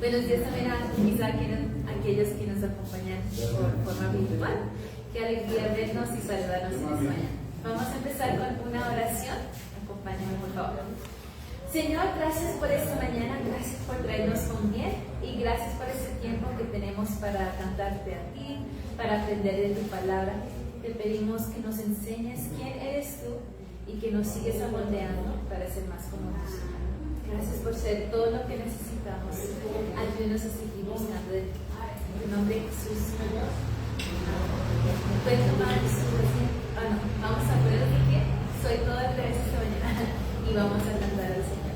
Buenos días también a aquellos que nos acompañan por forma virtual. Qué alegría vernos y saludarnos en esta mañana. Vamos a empezar con una oración. Acompáñame, por favor. Señor, gracias por esta mañana, gracias por traernos con bien y gracias por este tiempo que tenemos para cantarte a ti, para aprender de tu palabra. Te pedimos que nos enseñes quién eres tú y que nos sigues amoldeando para ser más como tú, Señor. Gracias por ser todo lo que necesitamos. Ayúdanos a seguir buscando de ti. En el nombre de Jesús. ¿Puedes tomar su no, vamos a poner de pie. Soy toda gracias esta mañana y vamos a cantar al Señor.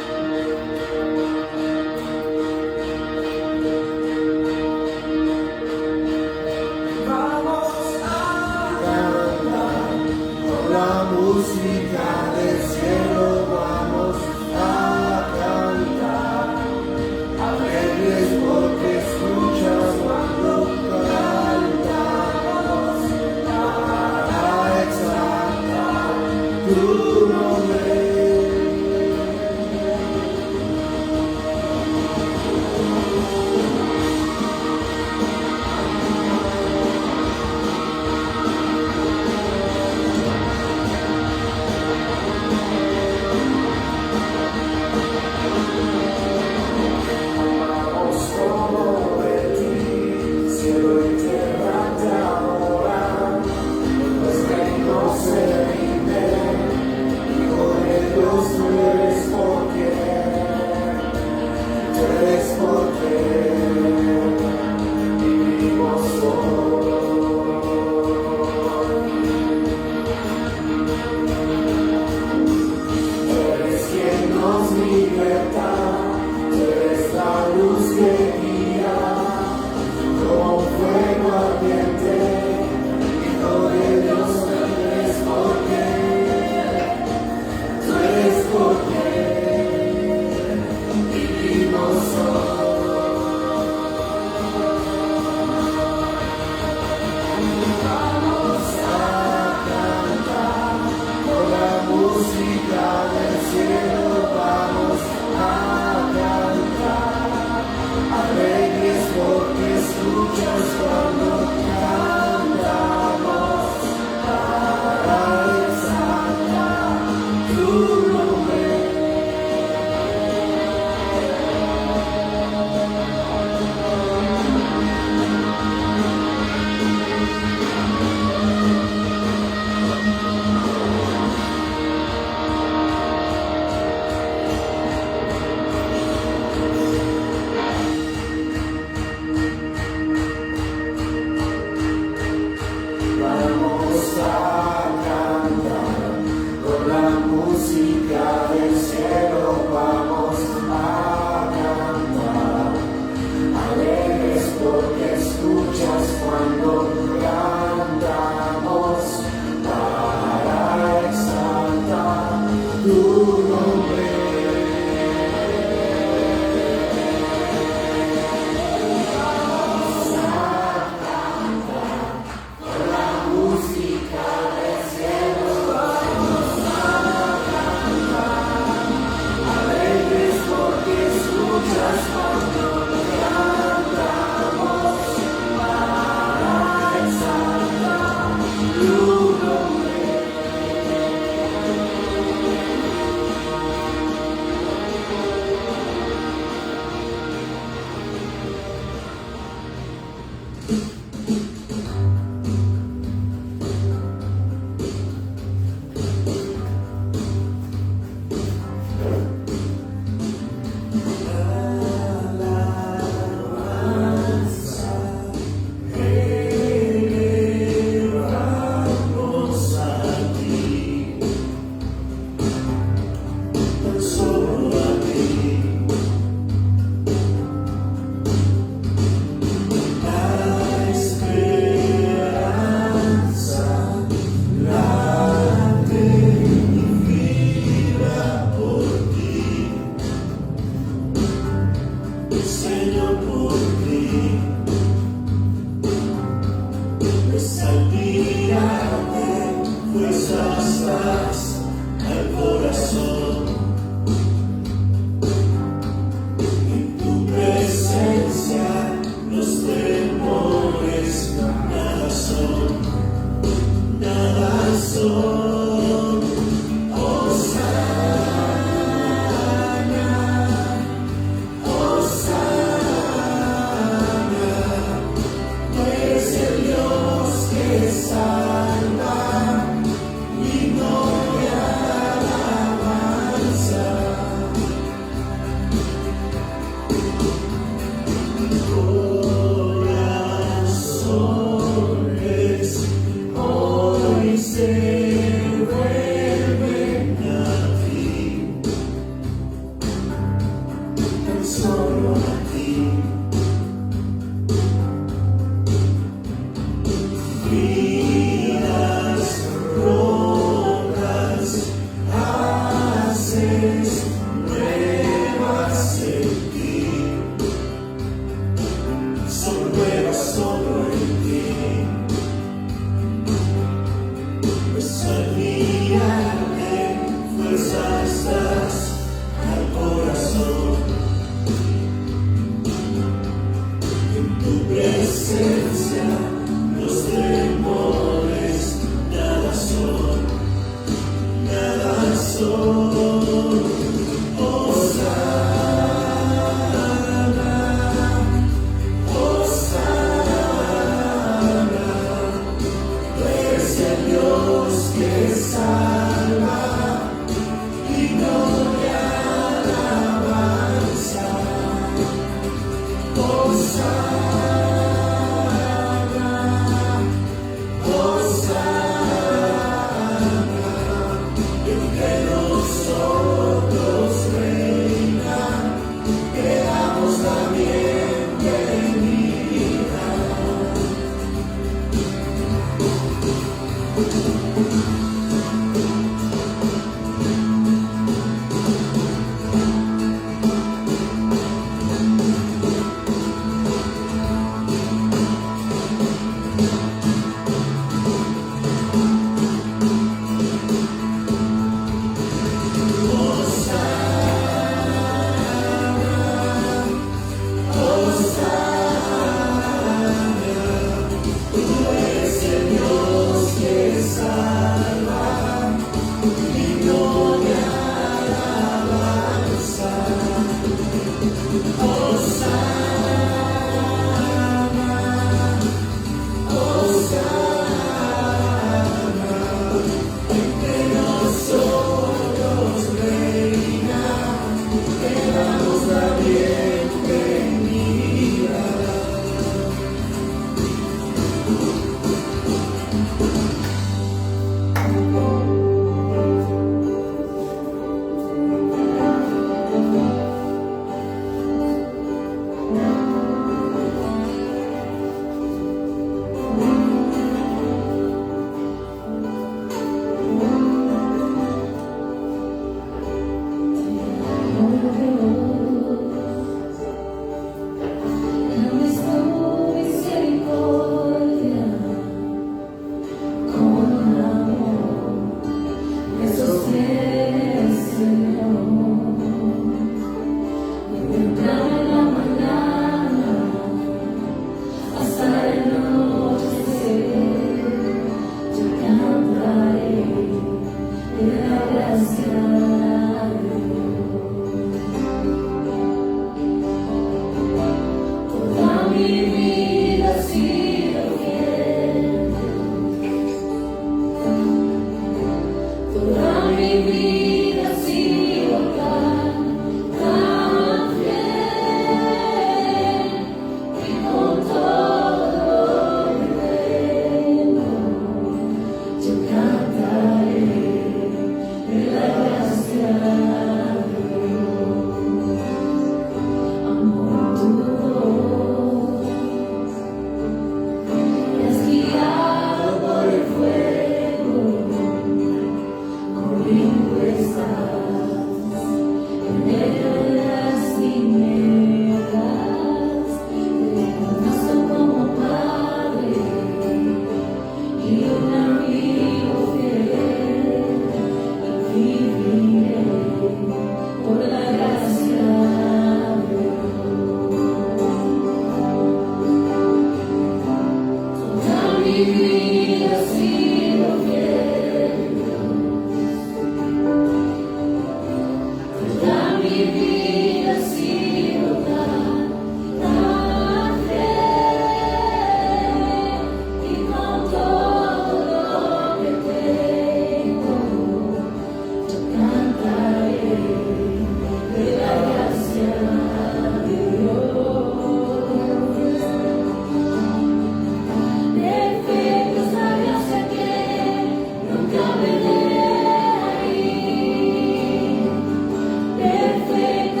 Perfecto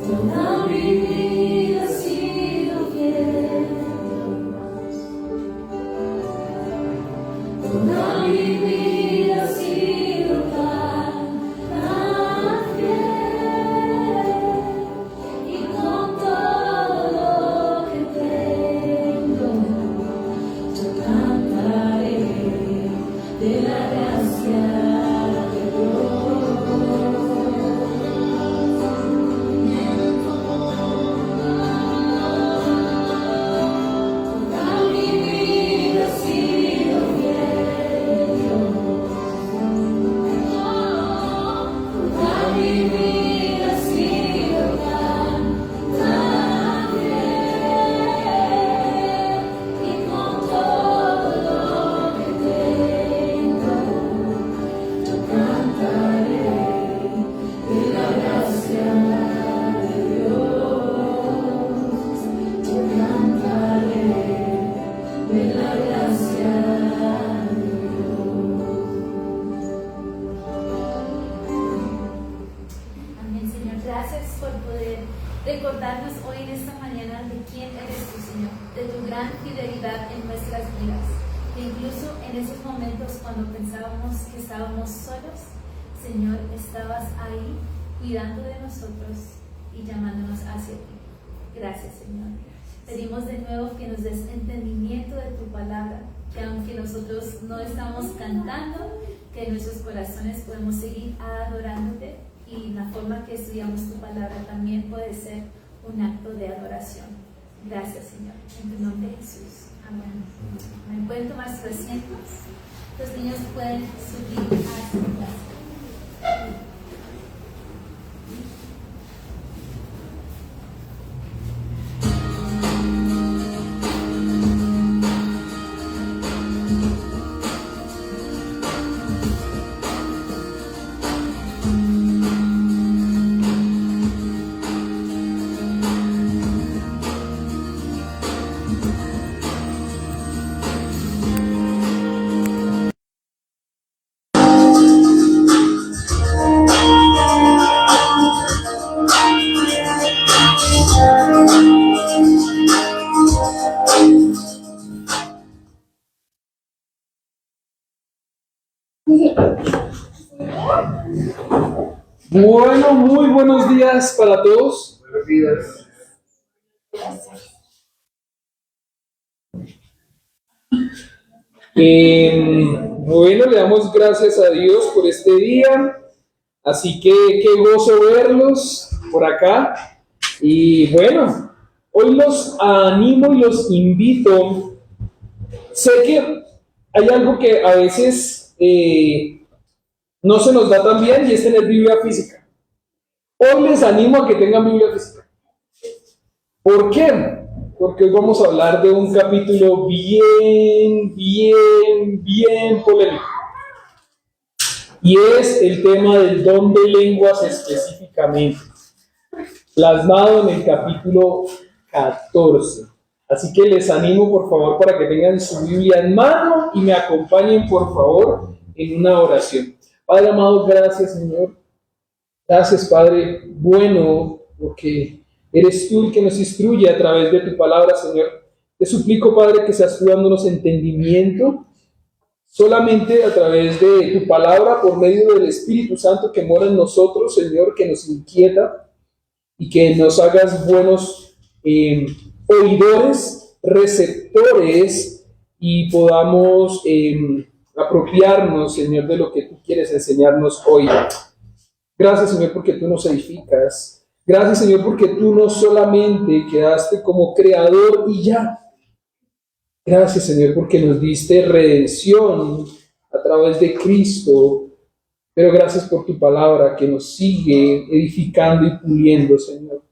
Toda mi vida ha sido fiel, toda mi vida ha sido tan fiel, y con todo lo que tengo, yo cantaré de la gracia de Dios. Amén, Señor. Gracias por poder recordarnos hoy en esta mañana de quién eres tú, Señor, de tu gran fidelidad en nuestras vidas. E incluso en esos momentos cuando pensábamos que estábamos solos, Señor, estabas ahí cuidando de nosotros y llamándonos hacia ti. Gracias, Señor. Pedimos de nuevo que nos des entendimiento de tu palabra, que aunque nosotros no estamos cantando, que en nuestros corazones podemos seguir adorándote, y la forma que estudiamos tu palabra también puede ser un acto de adoración. Gracias, Señor. En tu nombre, Jesús. Amén. Amén. ¿Pueden tomar sus asientos? Los niños pueden subir a su clase. Bueno, muy buenos días para todos. Buenos días. Bueno, le damos gracias a Dios por este día. Así que qué gozo verlos por acá. Y bueno, hoy los animo y los invito. Sé que hay algo que a veces no se nos da tan bien, y es tener Biblia física. Hoy les animo a que tengan Biblia física. ¿Por qué? Porque hoy vamos a hablar de un capítulo bien polémico. Y es el tema del don de lenguas específicamente, plasmado en el capítulo 14. Así que les animo, por favor, para que tengan su Biblia en mano y me acompañen, por favor, en una oración. Padre amado, gracias, Señor. Gracias, Padre bueno, porque eres tú el que nos instruye a través de tu palabra, Señor. Te suplico, Padre, que seas tú dándonos entendimiento solamente a través de tu palabra, por medio del Espíritu Santo que mora en nosotros, Señor, que nos inquieta, y que nos hagas buenos oidores, receptores, y podamos apropiarnos, Señor, de lo que tú quieres enseñarnos hoy. Gracias, Señor, porque tú nos edificas. Gracias, Señor, porque tú no solamente quedaste como creador y ya. Gracias, Señor, porque nos diste redención a través de Cristo. Pero gracias por tu palabra que nos sigue edificando y puliendo, Señor.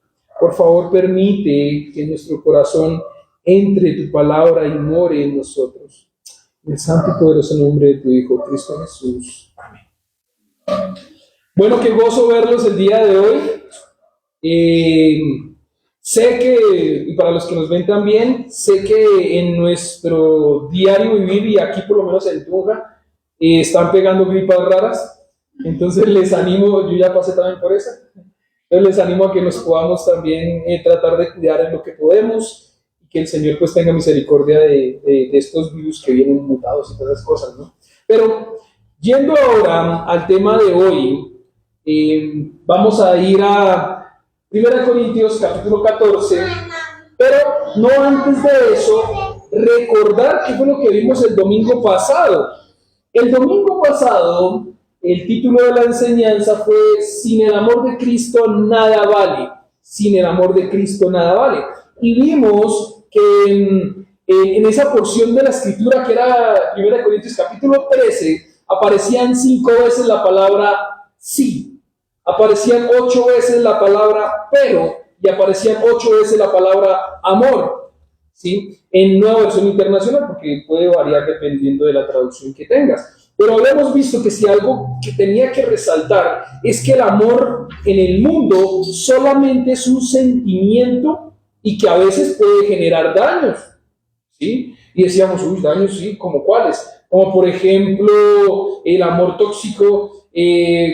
Por favor, permite que en nuestro corazón entre tu palabra y more en nosotros. En el santo y poderoso nombre de tu Hijo, Cristo Jesús. Amén. Bueno, qué gozo verlos el día de hoy. Sé que, y para los que nos ven también, sé que en nuestro diario vivir, y aquí por lo menos en Tunja, están pegando gripas raras. Entonces les animo, yo ya pasé también por esa. Entonces les animo a que nos podamos también tratar de cuidar en lo que podemos y que el Señor pues tenga misericordia de estos virus que vienen mutados y todas esas cosas, ¿no? Pero yendo ahora al tema de hoy, vamos a ir a 1 Corintios capítulo 14, pero no antes de eso, recordar qué fue lo que vimos el domingo pasado. El domingo pasado, el título de la enseñanza fue Sin el amor de Cristo nada vale. Sin el amor de Cristo nada vale. Y vimos que en esa porción de la escritura que era 1 Corintios capítulo 13, aparecían 5 veces la palabra sí, aparecían 8 veces la palabra pero, y aparecían 8 veces la palabra amor, ¿sí? En Nueva Versión Internacional, porque puede variar dependiendo de la traducción que tengas. Pero habíamos visto que si algo que tenía que resaltar es que el amor en el mundo solamente es un sentimiento y que a veces puede generar daños, ¿sí? Y decíamos, uy, daños, sí, ¿como cuáles? Como por ejemplo el amor tóxico,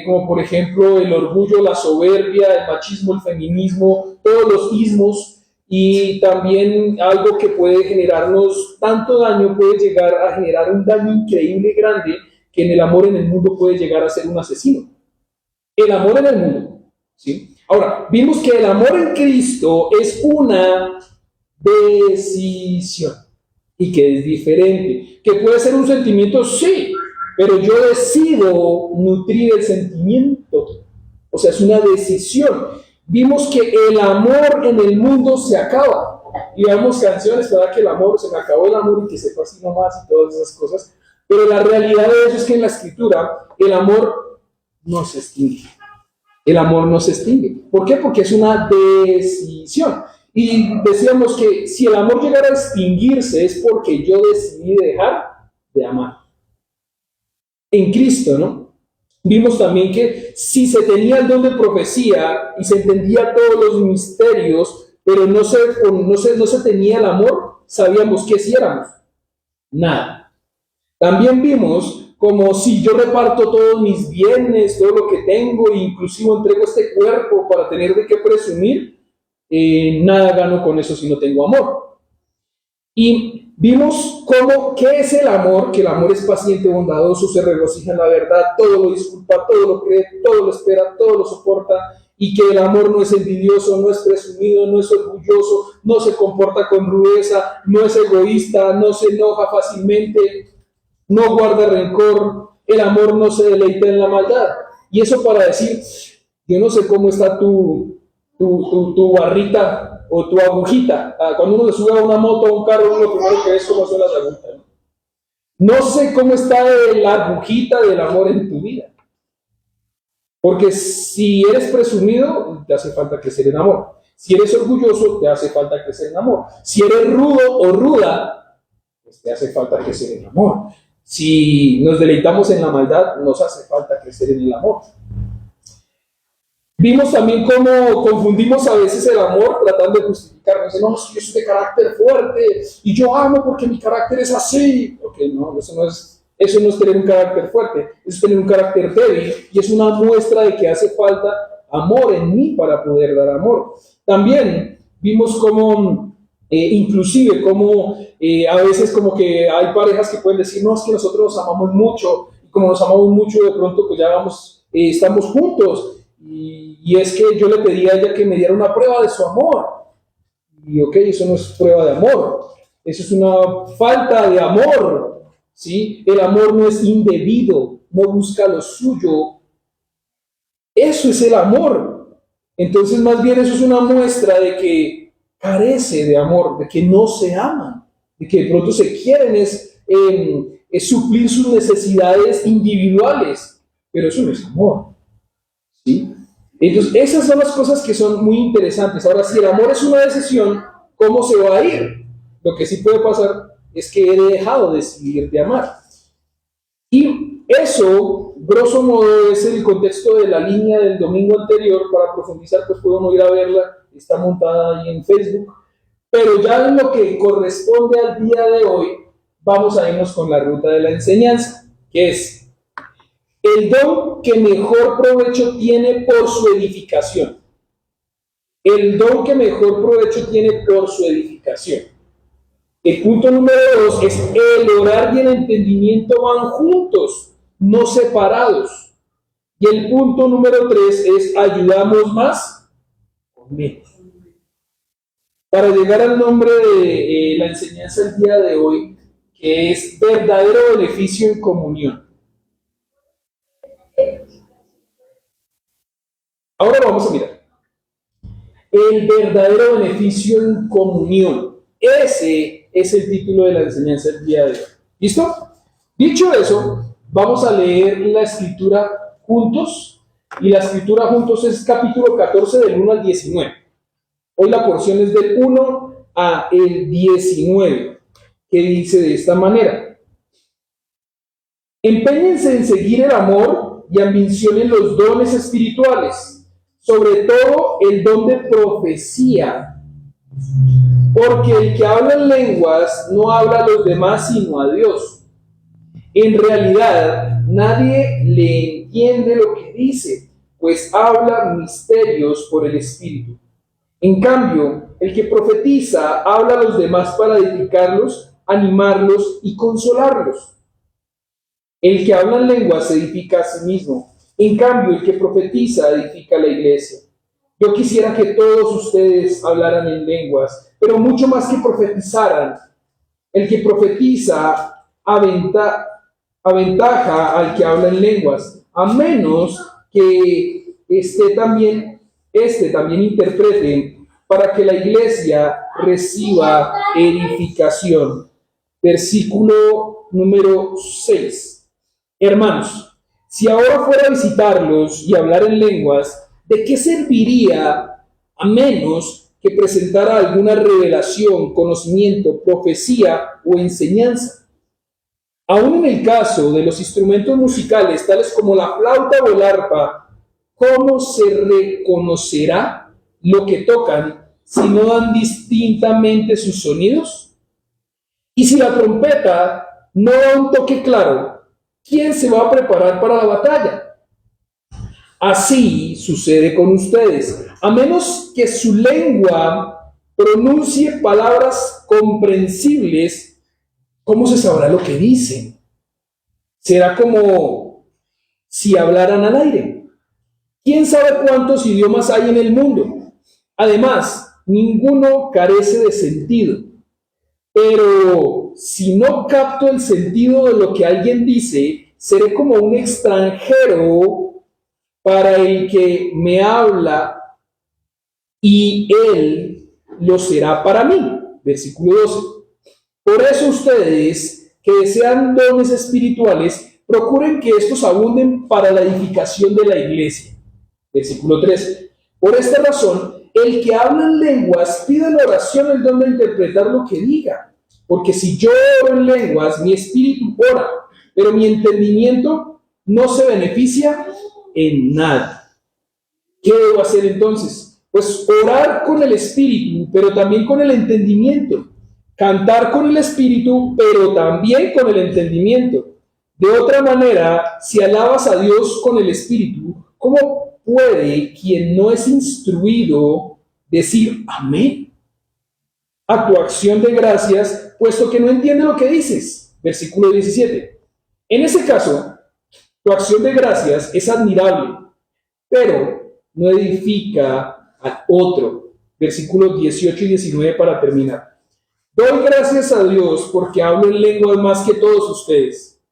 como por ejemplo el orgullo, la soberbia, el machismo, el feminismo, todos los ismos. Y también algo que puede generarnos tanto daño, puede llegar a generar un daño increíble grande, que en el amor en el mundo puede llegar a ser un asesino. El amor en el mundo, ¿sí? Ahora, vimos que el amor en Cristo es una decisión y que es diferente, que puede ser un sentimiento, sí, pero yo decido nutrir el sentimiento, o sea, es una decisión. Vimos que el amor en el mundo se acaba, y vemos canciones para que el amor, se me acabó el amor y que se fue así nomás y todas esas cosas, pero la realidad de eso es que en la escritura el amor no se extingue. El amor no se extingue. ¿Por qué? Porque es una decisión. Y decíamos que si el amor llegara a extinguirse es porque yo decidí dejar de amar. En Cristo, ¿no? Vimos también que si se tenía el don de profecía y se entendía todos los misterios, pero no se tenía el amor, sabíamos que si éramos nada. También vimos como si yo reparto todos mis bienes, todo lo que tengo, e inclusive entrego este cuerpo para tener de qué presumir, nada gano con eso si no tengo amor. Y vimos qué es el amor, que el amor es paciente, bondadoso, se regocija en la verdad, todo lo disculpa, todo lo cree, todo lo espera, todo lo soporta, y que el amor no es envidioso, no es presumido, no es orgulloso, no se comporta con rudeza, no es egoísta, no se enoja fácilmente, no guarda rencor, el amor no se deleita en la maldad. Y eso para decir, yo no sé cómo está tu barrita o tu agujita. Cuando uno le sube a una moto o a un carro, uno lo primero que ve es cómo son las agujas. No sé cómo está la agujita del amor en tu vida. Porque si eres presumido, te hace falta crecer en amor. Si eres orgulloso, te hace falta crecer en amor. Si eres rudo o ruda, pues te hace falta crecer en amor. Si nos deleitamos en la maldad, nos hace falta crecer en el amor. Vimos también cómo confundimos a veces el amor tratando de justificarnos. No, yo soy de carácter fuerte y yo amo porque mi carácter es así. Ok, no, eso no es tener un carácter fuerte, eso es tener un carácter débil y es una muestra de que hace falta amor en mí para poder dar amor. También vimos cómo inclusive como a veces como que hay parejas que pueden decir, no, es que nosotros nos amamos mucho, y como nos amamos mucho de pronto pues ya estamos juntos, y es que yo le pedí a ella que me diera una prueba de su amor, y ok, eso no es prueba de amor, eso es una falta de amor, ¿sí? El amor no es indebido, no busca lo suyo, eso es el amor. Entonces más bien eso es una muestra de que carece de amor, de que no se aman, de que de pronto se quieren es suplir sus necesidades individuales, pero eso no es amor, ¿sí? Entonces esas son las cosas que son muy interesantes. Ahora, si el amor es una decisión, ¿cómo se va a ir? Lo que sí puede pasar es que he dejado de decidir de amar. Y eso, grosso modo, es el contexto de la línea del domingo anterior. Para profundizar, pues puede uno ir a verla, está montada ahí en Facebook. Pero ya en lo que corresponde al día de hoy, vamos a irnos con la ruta de la enseñanza, que es el don que mejor provecho tiene por su edificación. el don que mejor provecho tiene por su edificación. El punto número 2 es el orar y el entendimiento van juntos, no separados. Y el punto número 3 es ayudamos más con menos. Para llegar al nombre de la enseñanza del día de hoy, que es verdadero beneficio en comunión. Ahora vamos a mirar. El verdadero beneficio en comunión. Ese es el título de la enseñanza del día de hoy. ¿Listo? Dicho eso, vamos a leer la escritura juntos. Y la escritura juntos es capítulo 14 del 1 al 19. Hoy la porción es del 1 al 19, que dice de esta manera. Empeñense en seguir el amor y ambicionen los dones espirituales, sobre todo el don de profecía, porque el que habla en lenguas no habla a los demás sino a Dios. En realidad, nadie le entiende lo que dice, pues habla misterios por el Espíritu. En cambio, el que profetiza habla a los demás para edificarlos, animarlos y consolarlos. El que habla en lenguas se edifica a sí mismo. En cambio, el que profetiza edifica a la iglesia. Yo quisiera que todos ustedes hablaran en lenguas, pero mucho más que profetizaran. El que profetiza aventaja al que habla en lenguas, a menos que este también interprete para que la iglesia reciba edificación. Versículo número 6. Hermanos, si ahora fuera a visitarlos y hablar en lenguas, ¿de qué serviría a menos que presentara alguna revelación, conocimiento, profecía o enseñanza? Aún en el caso de los instrumentos musicales, tales como la flauta o el arpa, ¿cómo se reconocerá lo que tocan si no dan distintamente sus sonidos? Y si la trompeta no da un toque claro, ¿quién se va a preparar para la batalla? Así sucede con ustedes. A menos que su lengua pronuncie palabras comprensibles, ¿cómo se sabrá lo que dicen? Será como si hablaran al aire. ¿Quién sabe cuántos idiomas hay en el mundo? Además, ninguno carece de sentido. Pero si no capto el sentido de lo que alguien dice, seré como un extranjero para el que me habla y él lo será para mí. Versículo 12. Por eso ustedes que desean dones espirituales, procuren que estos abunden para la edificación de la iglesia. Versículo 13. Por esta razón, el que habla en lenguas pide en oración el don de interpretar lo que diga. Porque si yo oro en lenguas, mi espíritu ora, pero mi entendimiento no se beneficia en nada. ¿Qué debo hacer entonces? Pues orar con el espíritu, pero también con el entendimiento. Cantar con el espíritu, pero también con el entendimiento. De otra manera, si alabas a Dios con el espíritu, ¿cómo puede quien no es instruido decir amén a tu acción de gracias, puesto que no entiende lo que dices? Versículo 17. En ese caso, tu acción de gracias es admirable, pero no edifica al otro. Versículos 18 y 19 para terminar. Doy gracias a Dios porque hablo en lenguas más que todos ustedes.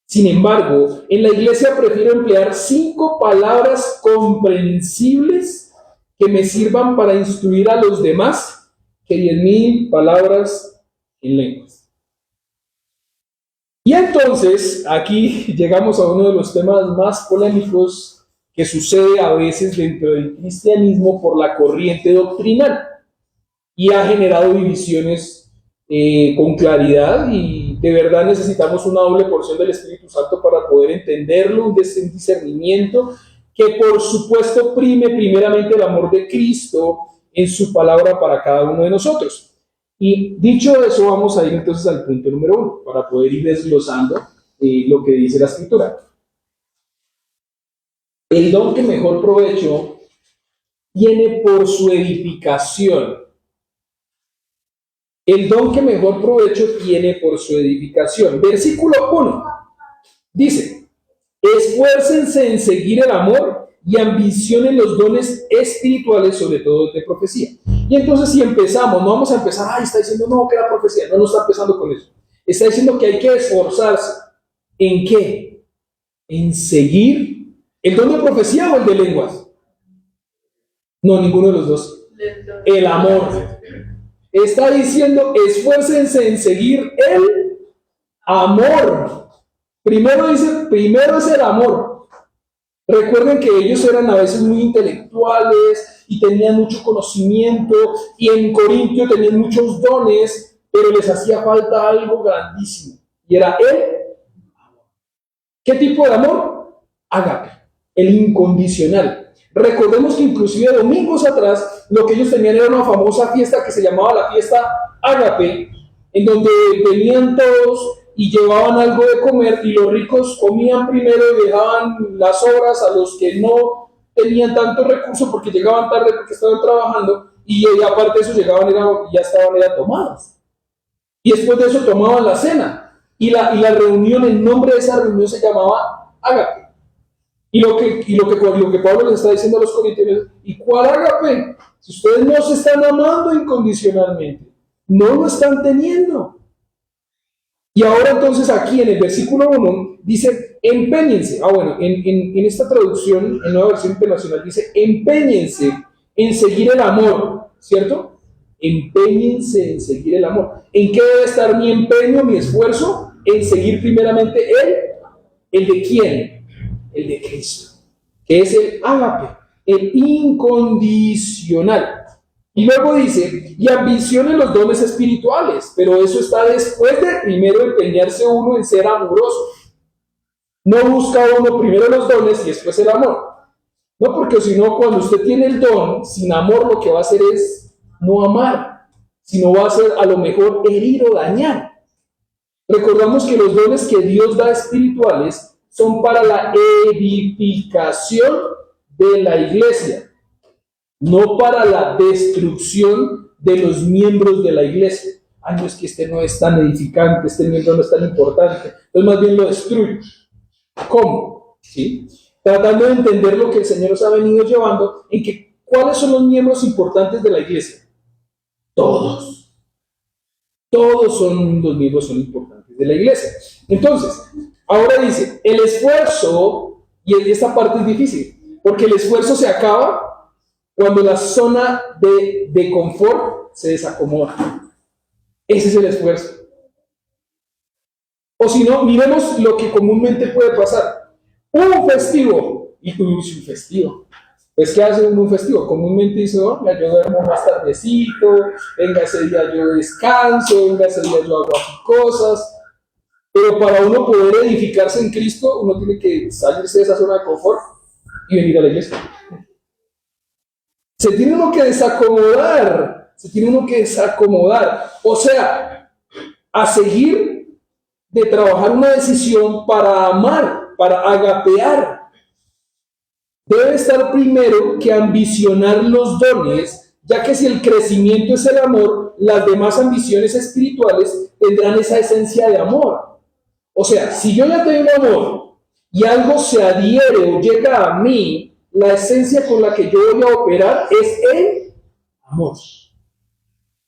Sin embargo, en la iglesia prefiero emplear 5 palabras comprensibles que me sirvan para instruir a los demás que 10,000 palabras en lenguas. Y entonces, aquí llegamos a uno de los temas más polémicos que sucede a veces dentro del cristianismo por la corriente doctrinal y ha generado divisiones con claridad, y de verdad necesitamos una doble porción del Espíritu Santo para poder entenderlo, un discernimiento que por supuesto prime primeramente el amor de Cristo en su palabra para cada uno de nosotros. Y dicho eso, vamos a ir entonces al punto número 1 para poder ir desglosando lo que dice la Escritura. El don que mejor provecho tiene por su edificación. El don que mejor provecho tiene por su edificación. Versículo 1 dice: esfuércense en seguir el amor y ambicionen los dones espirituales, sobre todo el de profecía. Y entonces si empezamos, no vamos a empezar, está diciendo no, que era profecía. No está empezando con eso. Está diciendo que hay que esforzarse. ¿En qué? En seguir el don de profecía o el de lenguas. No, ninguno de los dos. El amor. Está diciendo, esfuércense en seguir el amor. Primero dice, primero es el amor. Recuerden que ellos eran a veces muy intelectuales y tenían mucho conocimiento, y en Corintio tenían muchos dones, pero les hacía falta algo grandísimo, y era el amor. ¿Qué tipo de amor? Ágape, el incondicional. Recordemos que inclusive domingos atrás lo que ellos tenían era una famosa fiesta que se llamaba la fiesta Ágape, en donde venían todos y llevaban algo de comer, y los ricos comían primero y dejaban las sobras a los que no tenían tantos recursos porque llegaban tarde porque estaban trabajando, y aparte de eso llegaban ya estaban tomados. Y después de eso tomaban la cena, y la reunión, el nombre de esa reunión se llamaba Ágape. Y lo que Pablo les está diciendo a los corintios, ¿y cuál ágape? Si ustedes no se están amando incondicionalmente, no lo están teniendo. Y ahora entonces aquí en el versículo 1 dice, empeñense. En esta traducción, en Nueva Versión Internacional, dice, empeñense en seguir el amor, ¿cierto? Empeñense en seguir el amor. ¿En qué debe estar mi empeño, mi esfuerzo? En seguir primeramente ¿el de quién? El de Cristo, que es el ágape, el incondicional. Y luego dice, y ambicionen los dones espirituales, pero eso está después de primero empeñarse uno en ser amoroso. No busca uno primero los dones y después el amor. No, porque si no, cuando usted tiene el don, sin amor lo que va a hacer es no amar, sino va a hacer a lo mejor herir o dañar. Recordamos que los dones que Dios da espirituales son para la edificación de la iglesia, no para la destrucción de los miembros de la iglesia. Ay, no, es que este no es tan edificante, este miembro no es tan importante, entonces más bien lo destruye. ¿Cómo? ¿Sí? Tratando de entender lo que el Señor nos ha venido llevando, en que ¿cuáles son los miembros importantes de la iglesia? Todos. Todos son los miembros son importantes de la iglesia. Entonces, ahora dice, el esfuerzo, y esta parte es difícil, porque el esfuerzo se acaba cuando la zona de confort se desacomoda. Ese es el esfuerzo. O si no, miremos lo que comúnmente puede pasar. Un festivo, y tú dices un festivo. Pues, ¿qué hace un festivo? Comúnmente dice, yo duermo más tardecito, venga ese día yo descanso, venga ese día yo hago aquí cosas. Pero para uno poder edificarse en Cristo, uno tiene que salirse de esa zona de confort y venir a la iglesia. Se tiene uno que desacomodar. O sea, a seguir de trabajar una decisión para amar, para agapear. Debe estar primero que ambicionar los dones, ya que si el crecimiento es el amor, las demás ambiciones espirituales tendrán esa esencia de amor. O sea, si yo ya tengo amor y algo se adhiere o llega a mí, la esencia con la que yo voy a operar es el amor.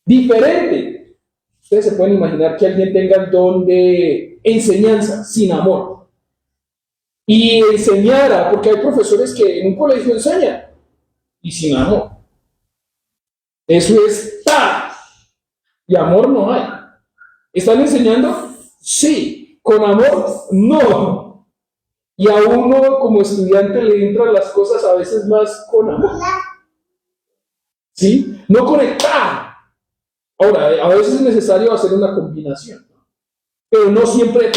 Diferente. Ustedes se pueden imaginar que alguien tenga el don de enseñanza sin amor. Y enseñara, porque hay profesores que en un colegio enseñan y sin amor. Eso es ¡ta! Y amor no hay. ¿Están enseñando? Sí. Con amor, no. Y a uno como estudiante le entran las cosas a veces más con amor. ¿Sí? No conectar. Ahora, a veces es necesario hacer una combinación, ¿no? Pero no siempre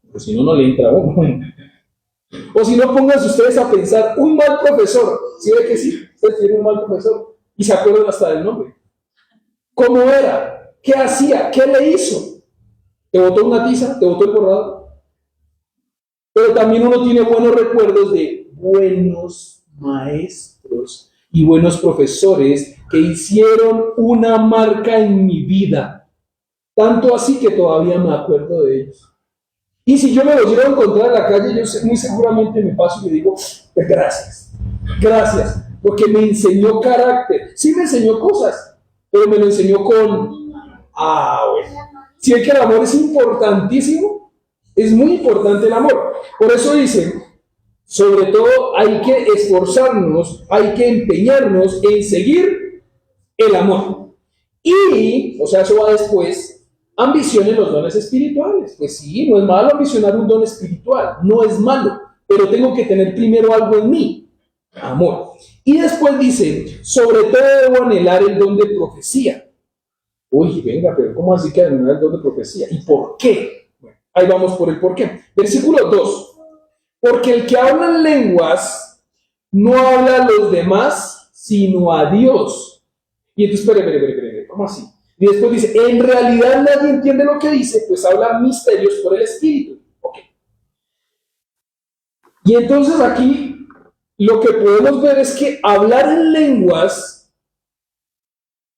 porque si no, no le entra a uno. O si no, pónganse ustedes a pensar, un mal profesor. ¿Sí ve que sí? Usted tiene un mal profesor y se acuerdan hasta del nombre. ¿Cómo era? ¿Qué hacía? ¿Qué le hizo? ¿Te botó una tiza? ¿Te botó el borrador? Pero también uno tiene buenos recuerdos de buenos maestros. maestros y buenos profesores que hicieron una marca en mi vida. Tanto así que todavía me acuerdo de ellos. Y si yo me los llevo a encontrar en la calle, yo muy seguramente me paso y le digo, pues gracias, porque me enseñó carácter. Sí me enseñó cosas, pero me lo enseñó con, bueno. Si es que el amor es importantísimo, es muy importante el amor. Por eso dice, sobre todo hay que esforzarnos, hay que empeñarnos en seguir el amor. Y, o sea, eso va después, ambicionen los dones espirituales. Pues sí, no es malo ambicionar un don espiritual, no es malo, pero tengo que tener primero algo en mí, amor. Y después dice, sobre todo debo anhelar el don de profecía. Uy, venga, pero ¿cómo así que anhelar el don de profecía? ¿Y por qué? Bueno, ahí vamos por el por qué. Versículo 2. Porque el que habla en lenguas no habla a los demás, sino a Dios. Y entonces, espere, ¿cómo así? Y después dice, en realidad nadie entiende lo que dice, pues habla misterios por el Espíritu. Ok. Y entonces aquí lo que podemos ver es que hablar en lenguas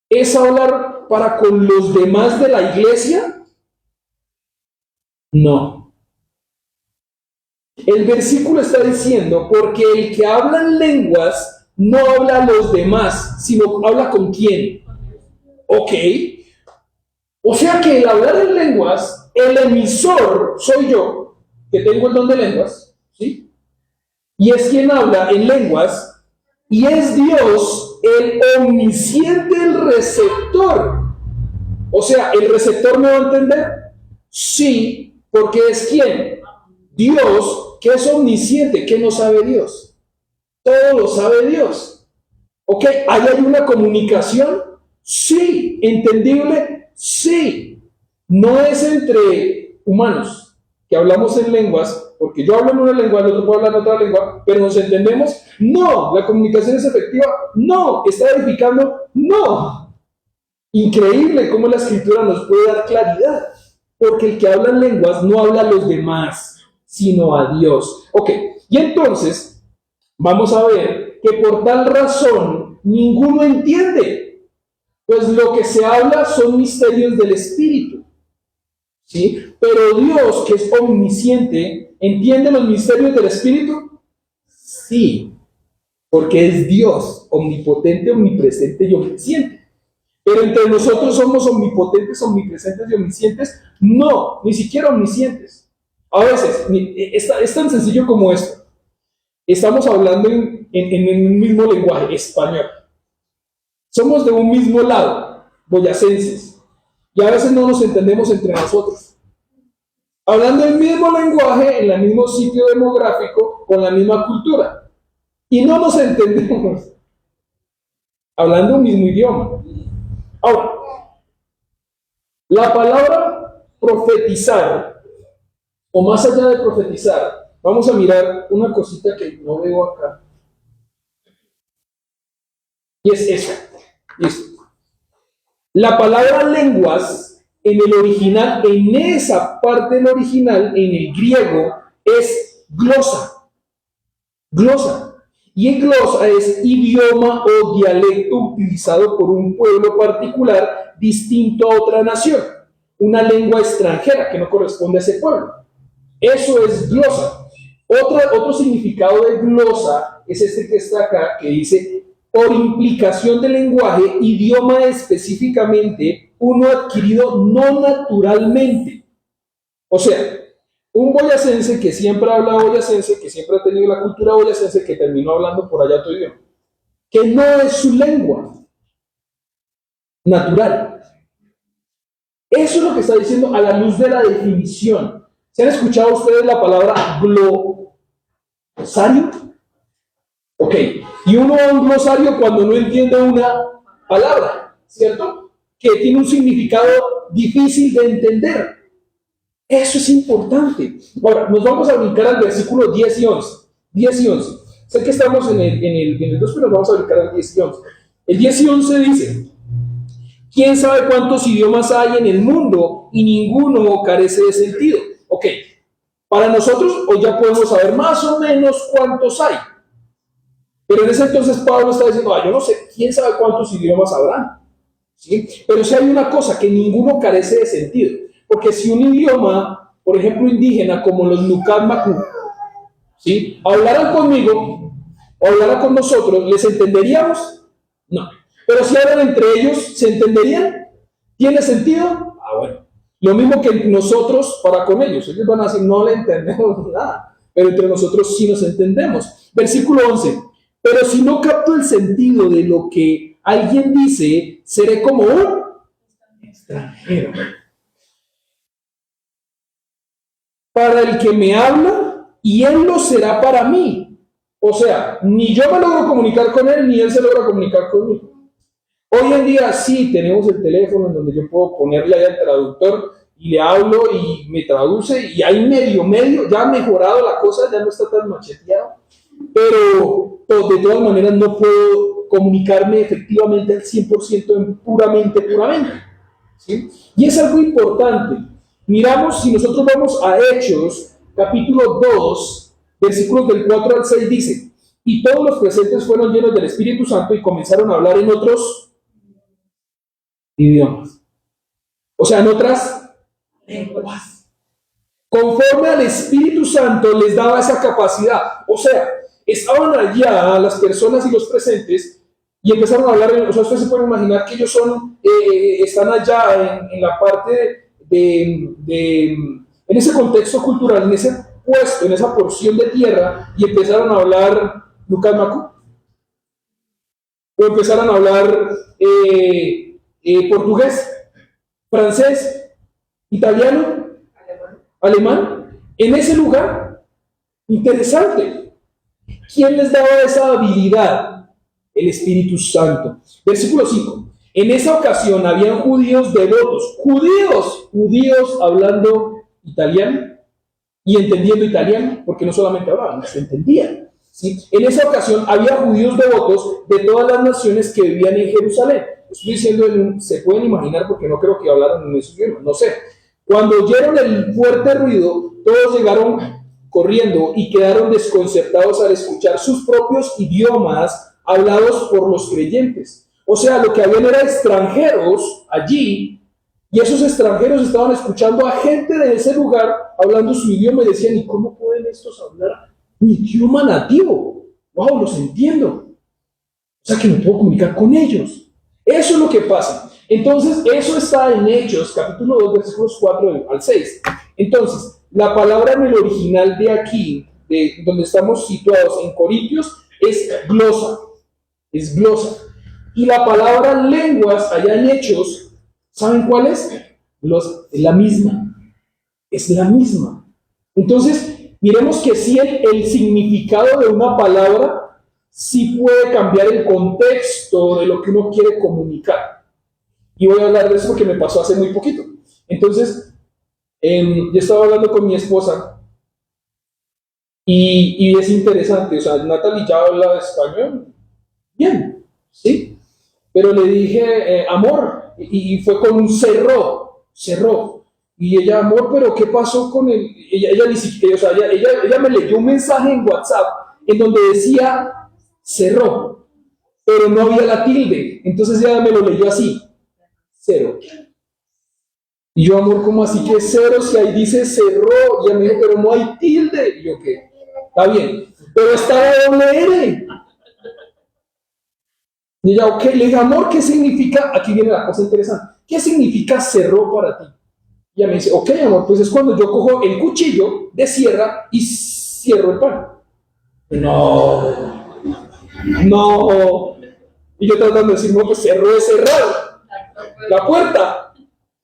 es hablar para con los demás de la iglesia. No. El versículo está diciendo, porque el que habla en lenguas no habla a los demás, sino habla con quién. Ok. O sea que el hablar en lenguas, el emisor soy yo, que tengo el don de lenguas, ¿sí? Y es quien habla en lenguas, y es Dios el omnisciente, el receptor. O sea, ¿el receptor me va a entender? Sí, porque es quien. Dios, que es omnisciente. ¿Qué no sabe Dios? Todo lo sabe Dios. ¿Ok? ¿Ahí hay una comunicación? Sí. ¿Entendible? Sí. No es entre humanos que hablamos en lenguas, porque yo hablo en una lengua, el otro puede hablar en otra lengua, pero nos entendemos. No. ¿La comunicación es efectiva? No. ¿Está edificando? No. Increíble cómo la escritura nos puede dar claridad, porque el que habla en lenguas no habla a los demás, sino a Dios. Ok, y entonces vamos a ver que por tal razón ninguno entiende, pues lo que se habla son misterios del Espíritu, ¿sí? Pero Dios, que es omnisciente, ¿entiende los misterios del Espíritu? Sí, porque es Dios, omnipotente, omnipresente y omnisciente. Pero entre nosotros somos omnipotentes, omnipresentes y omniscientes. No, ni siquiera omniscientes. A veces, es tan sencillo como esto. Estamos hablando en un mismo lenguaje, español. Somos de un mismo lado, boyacenses. Y a veces no nos entendemos entre nosotros. Hablando el mismo lenguaje, en el mismo sitio demográfico, con la misma cultura. Y no nos entendemos. Hablando un mismo idioma. Ahora, la palabra profetizar, o más allá de profetizar, vamos a mirar una cosita que no veo acá. Y es esta. La palabra lenguas, en el original, en esa parte del original, en el griego, es glosa. Glosa. Y en glosa es idioma o dialecto utilizado por un pueblo particular distinto a otra nación, una lengua extranjera que no corresponde a ese pueblo. Eso es glosa. Otro significado de glosa es este que está acá, que dice, por implicación del lenguaje, idioma específicamente, uno adquirido no naturalmente. O sea, un boyacense que siempre habla boyacense, que siempre ha tenido la cultura boyacense, que terminó hablando por allá otro idioma, que no es su lengua natural. Eso es lo que está diciendo a la luz de la definición. ¿Se han escuchado ustedes la palabra glosario? Ok, y uno va a un glosario cuando no entiende una palabra, ¿cierto? Que tiene un significado difícil de entender. Eso es importante. Ahora, nos vamos a brincar al versículo 10 y 11. 10 y 11. Sé que estamos en el 2, pero nos vamos a brincar al 10 y 11. El 10 y 11 dice, ¿quién sabe cuántos idiomas hay en el mundo y ninguno carece de sentido? Ok, para nosotros hoy ya podemos saber más o menos cuántos hay. Pero en ese entonces Pablo está diciendo, yo no sé, quién sabe cuántos idiomas habrán, ¿sí? Pero si hay una cosa, que ninguno carece de sentido, porque si un idioma, por ejemplo indígena, como los Nucat Macu, ¿sí?, hablaran conmigo o hablaran con nosotros, ¿les entenderíamos? No. Pero si hablan entre ellos, ¿se entenderían? ¿Tiene sentido? Bueno. Lo mismo que nosotros para con ellos. Ellos van a decir, no le entendemos nada, pero entre nosotros sí nos entendemos. Versículo 11. Pero si no capto el sentido de lo que alguien dice, seré como un extranjero para el que me habla, y él lo será para mí. O sea, ni yo me logro comunicar con él, ni él se logra comunicar conmigo. Hoy en día sí tenemos el teléfono en donde yo puedo ponerle ahí al traductor y le hablo y me traduce, y ahí medio, ya ha mejorado la cosa, ya no está tan macheteado, pero de todas maneras no puedo comunicarme efectivamente al 100% en puramente, ¿sí? Y es algo importante. Miramos, si nosotros vamos a Hechos, capítulo 2, versículos del 4 al 6, dice, y todos los presentes fueron llenos del Espíritu Santo y comenzaron a hablar en otros idiomas. O sea, en otras lenguas. Conforme al Espíritu Santo les daba esa capacidad. O sea, estaban allá las personas y los presentes y empezaron a hablar. O sea, ustedes se pueden imaginar que ellos están allá en la parte en ese contexto cultural, en ese puesto, en esa porción de tierra, y empezaron a hablar Lucas Macu, o empezaron a hablar portugués, francés, italiano, alemán, en ese lugar. Interesante. ¿Quién les daba esa habilidad? El Espíritu Santo. Versículo 5. En esa ocasión habían judíos devotos, judíos hablando italiano y entendiendo italiano, porque no solamente hablaban, se entendían, ¿sí? En esa ocasión había judíos devotos de todas las naciones que vivían en Jerusalén. Estoy diciendo, se pueden imaginar, porque no creo que hablaran en esos idiomas, no sé. Cuando oyeron el fuerte ruido, todos llegaron corriendo y quedaron desconcertados al escuchar sus propios idiomas hablados por los creyentes. O sea, lo que habían era extranjeros allí, y esos extranjeros estaban escuchando a gente de ese lugar hablando su idioma y decían, ¿y cómo pueden estos hablar mi idioma nativo? ¡Wow! Los entiendo. O sea, que me puedo comunicar con ellos. Eso es lo que pasa. Entonces, eso está en Hechos, capítulo 2, versículos 4 al 6. Entonces, la palabra en el original de aquí, de donde estamos situados en Corintios, es glosa. Es glosa. Y la palabra lenguas, allá en Hechos, ¿saben cuál es? Es la misma. Es la misma. Entonces, miremos que sí el significado de una palabra sí puede cambiar el contexto de lo que uno quiere comunicar. Y voy a hablar de eso porque me pasó hace muy poquito. Entonces, yo estaba hablando con mi esposa y es interesante. O sea, Natalie ya habla español bien, ¿sí? Pero le dije, amor, y fue con un cerró. Y ella, amor, pero ¿qué pasó con él? Ella ni siquiera, o sea, ella me leyó un mensaje en WhatsApp en donde decía cerró, pero no había la tilde. Entonces ella me lo leyó así, cero. Y yo, amor, ¿cómo así que cero? Si ahí dice cerró. Y ella me dijo, pero no hay tilde. Y yo, ¿qué? Está bien, pero está la doble R. Y ella, ok, le dije, amor, ¿qué significa? Aquí viene la cosa interesante. ¿Qué significa cerró para ti? Y ella me dice, ok, amor, pues es cuando yo cojo el cuchillo de sierra y cierro el pan. No. Y yo tratando de decir, no, pues cerró es cerrado. La puerta.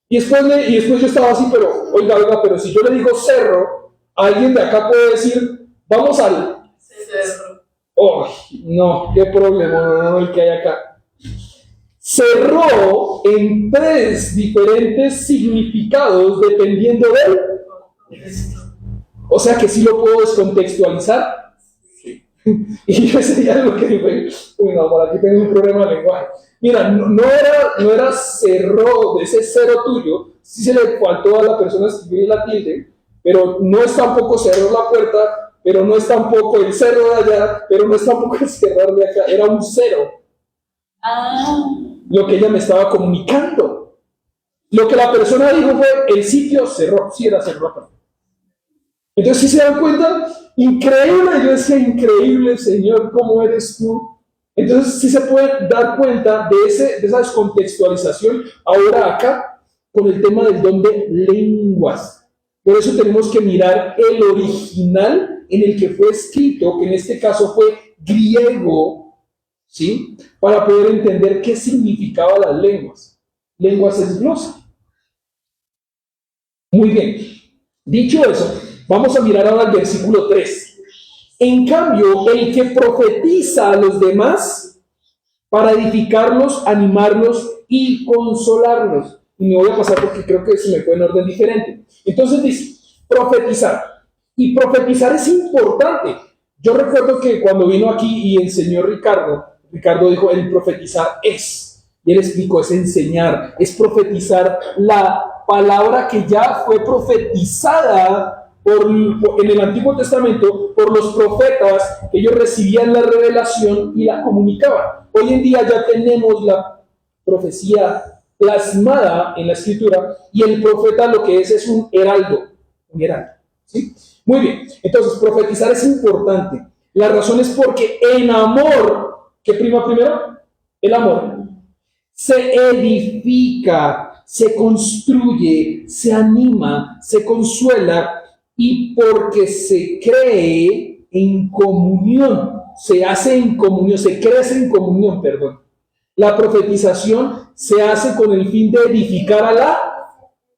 Y después yo estaba así, pero, oiga, pero si yo le digo cerro, alguien de acá puede decir, vamos al cerro. Oh, no, qué problema, no, el que hay acá. Cerró en 3 diferentes significados dependiendo de él. O sea que sí lo puedo descontextualizar. Sí. Y yo sería algo que dije, uy, no, por aquí tengo un problema de lenguaje. Mira, no era cerró, de ese cero tuyo, sí se le faltó a la persona escribir la tilde, pero no es tampoco cerró la puerta, pero no es tampoco el cerro de allá, pero no es tampoco el cerro de acá, era un cero. Lo que ella me estaba comunicando. Lo que la persona dijo fue, el sitio cerró, sí era cerrado. Entonces, si se dan cuenta, increíble, yo decía, increíble, Señor, ¿cómo eres tú? Entonces, sí se puede dar cuenta de esa descontextualización ahora acá con el tema del don de lenguas. Por eso tenemos que mirar el original en el que fue escrito, que en este caso fue griego, ¿sí? Para poder entender qué significaba las lenguas. Lenguas es glosa. Muy bien. Dicho eso, vamos a mirar ahora el versículo 3. En cambio, el que profetiza a los demás para edificarlos, animarlos y consolarlos. Y me voy a pasar porque creo que se me fue en orden diferente. Entonces dice, profetizar. Y profetizar es importante. Yo recuerdo que cuando vino aquí y enseñó Ricardo dijo, el profetizar es. Y él explicó, es enseñar, es profetizar la palabra que ya fue profetizada en el Antiguo Testamento por los profetas, que ellos recibían la revelación y la comunicaban. Hoy en día ya tenemos la profecía plasmada en la Escritura y el profeta lo que es un heraldo, ¿sí? Muy bien, entonces profetizar es importante. La razón es porque en amor, ¿qué prima primero? El amor. Se edifica, se construye, se anima, se consuela y porque se cree en comunión, se hace en comunión, se crece en comunión, perdón. La profetización se hace con el fin de edificar a la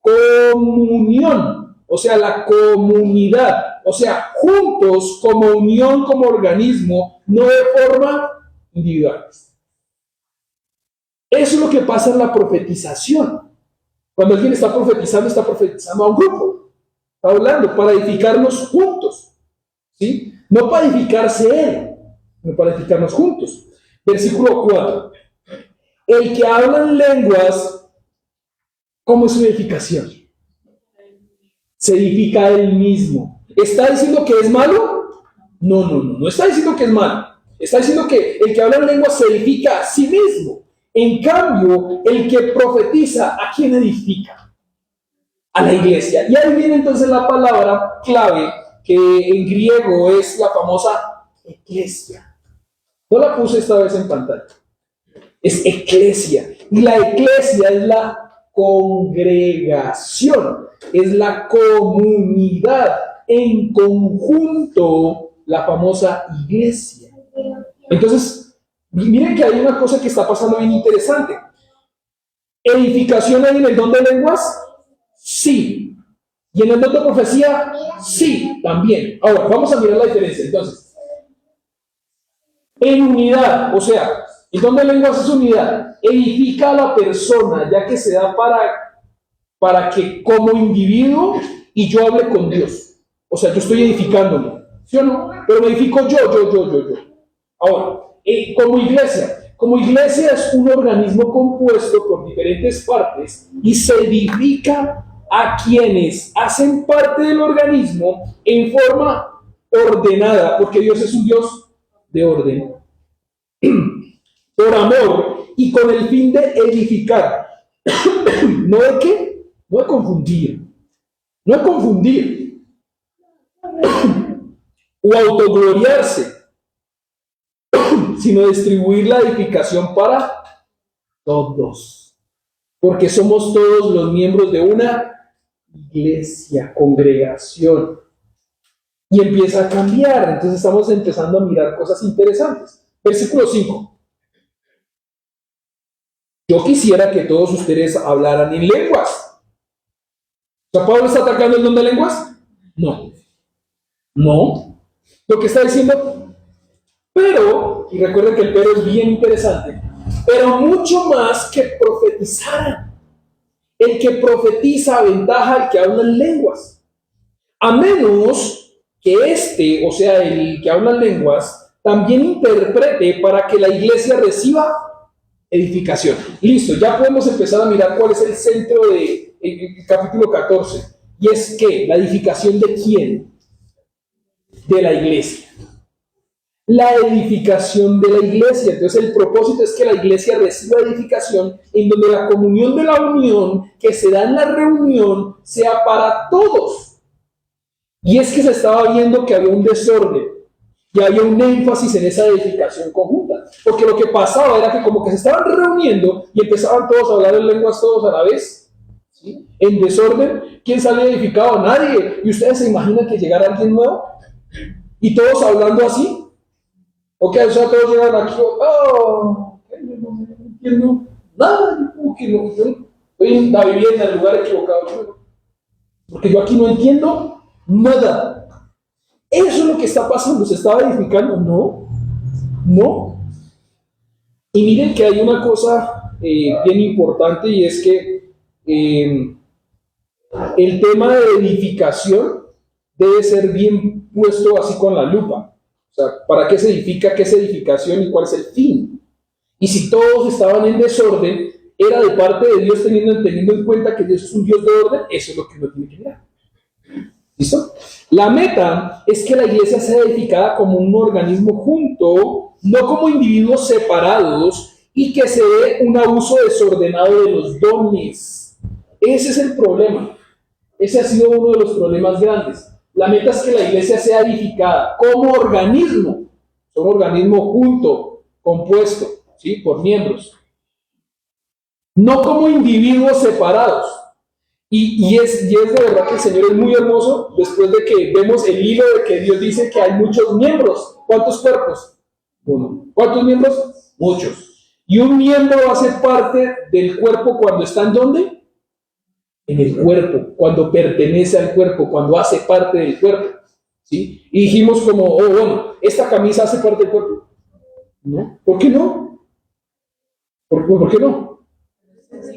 comunión, o sea, la comunidad, o sea, juntos como unión, como organismo, no de forma individual. Eso es lo que pasa en la profetización. Cuando alguien está profetizando a un grupo. Está hablando para edificarnos juntos, ¿sí? No para edificarse él, sino para edificarnos juntos. Versículo 4. El que habla en lenguas, ¿cómo es su edificación? Se edifica a él mismo. ¿Está diciendo que es malo? No está diciendo que es malo. Está diciendo que el que habla en lenguas se edifica a sí mismo. En cambio, el que profetiza, ¿a quién edifica? A la iglesia. Y ahí viene entonces la palabra clave que en griego es la famosa eclesia. No la puse esta vez en pantalla. Es eclesia. Y la eclesia es la congregación, es la comunidad en conjunto, la famosa iglesia. Entonces, miren que hay una cosa que está pasando bien interesante. ¿Edificación hay en el don de lenguas? Sí. ¿Y en el don de profecía? Sí, también. Ahora, vamos a mirar la diferencia. Entonces, en unidad, o sea, el don de lenguas es unidad. Edifica a la persona, ya que se da para que como individuo y yo hable con Dios. O sea, yo estoy edificándome, ¿sí o no? Pero me edifico yo. Ahora, como iglesia es un organismo compuesto por diferentes partes y se edifica a quienes hacen parte del organismo en forma ordenada, porque Dios es un Dios de orden, por amor y con el fin de edificar. ¿No de qué? No de confundir o autogloriarse, sino distribuir la edificación para todos, porque somos todos los miembros de una iglesia, congregación, y empieza a cambiar. Entonces estamos empezando a mirar cosas interesantes. Versículo 5. Yo quisiera que todos ustedes hablaran en lenguas. O sea, ¿Pablo está atacando el don de lenguas? No. Lo que está diciendo, pero, y recuerden que el pero es bien interesante, pero mucho más que profetizaran. El que profetiza aventaja al que habla en lenguas, a menos que o sea, el que habla en lenguas, también interprete para que la iglesia reciba edificación. Listo, ya podemos empezar a mirar cuál es el centro del capítulo 14. Y es que, ¿la edificación de quién? de la iglesia. La edificación de la iglesia. Entonces el propósito es que la iglesia reciba edificación en donde la comunión de la unión que se da en la reunión sea para todos. Y es que se estaba viendo que había un desorden y había un énfasis en esa edificación conjunta. Porque lo que pasaba era que como que se estaban reuniendo y empezaban todos a hablar en lenguas todos a la vez. ¿Sí? En desorden, ¿quién sale edificado? Nadie. ¿Y ustedes se imaginan que llegara alguien nuevo? Y todos hablando así. Ok, o sea, todos llegan aquí, no entiendo nada, yo estoy en la vivienda, en el lugar equivocado. Porque yo aquí no entiendo nada. Eso es lo que está pasando. ¿Se estaba edificando? No. Y miren que hay una cosa bien importante, y es que el tema de edificación debe ser bien puesto así con la lupa. O sea, ¿para qué se edifica? ¿Qué es edificación? ¿Y cuál es el fin? Y si todos estaban en desorden, era de parte de Dios teniendo en cuenta que Dios es un Dios de orden. Eso es lo que uno tiene que mirar. ¿Listo? La meta es que la iglesia sea edificada como un organismo junto, no como individuos separados, y que se dé un abuso desordenado de los dones. Ese es el problema. Ese ha sido uno de los problemas grandes. La meta es que la iglesia sea edificada como organismo. Es un organismo junto, compuesto, ¿sí? Por miembros. No como individuos separados. Y es de verdad que el Señor es muy hermoso después de que vemos el hilo de que Dios dice que hay muchos miembros. ¿Cuántos cuerpos? Uno. ¿Cuántos miembros? Muchos. Y un miembro hace parte del cuerpo cuando está ¿en dónde? En el cuerpo, cuando pertenece al cuerpo, cuando hace parte del cuerpo. ¿Sí? Y dijimos como, bueno, ¿esta camisa hace parte del cuerpo? ¿No? ¿Por qué no? ¿Por qué no?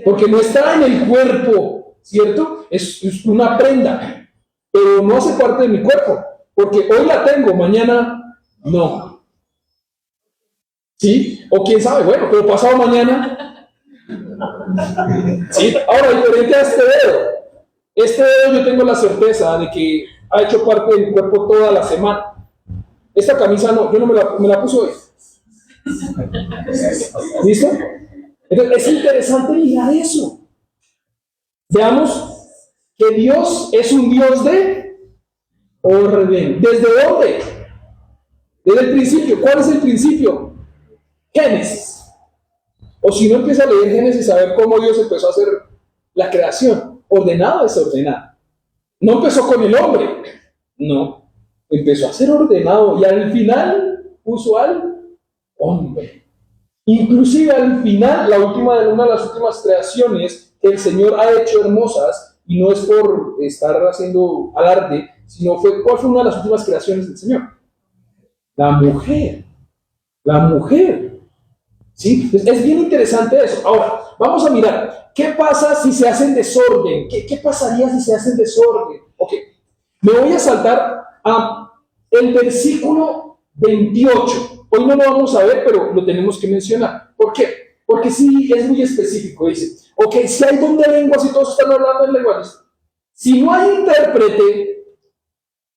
Porque no está en el cuerpo, ¿cierto? Es una prenda, pero no hace parte de mi cuerpo, porque hoy la tengo, mañana no. ¿Sí? O quién sabe, bueno, pero pasado mañana. ¿Sí? Ahora, diferente a este dedo yo tengo la certeza de que ha hecho parte de mi cuerpo toda la semana. Esta camisa no, yo no me la puse hoy. ¿Listo? Entonces, es interesante mirar eso. Veamos que Dios es un Dios de orden. ¿Desde dónde? Desde el principio. ¿Cuál es el principio? Génesis. O si no, empieza a leer Génesis, a ver cómo Dios empezó a hacer la creación. Ordenado o desordenado. No empezó con el hombre. No. Empezó a ser ordenado y al final puso al hombre. Inclusive al final, una de las últimas creaciones que el Señor ha hecho hermosas, y no es por estar haciendo alarde, sino ¿cuál fue una de las últimas creaciones del Señor? La mujer. La mujer. ¿Sí? Es bien interesante eso. Ahora, vamos a mirar, ¿qué pasa si se hace en desorden? ¿Qué pasaría si se hace en desorden? Ok, me voy a saltar a el versículo 28. Hoy no lo vamos a ver, pero lo tenemos que mencionar. ¿Por qué? Porque sí, es muy específico. Dice, ok, si hay don de lenguas y todos están hablando en lenguas, si no hay intérprete,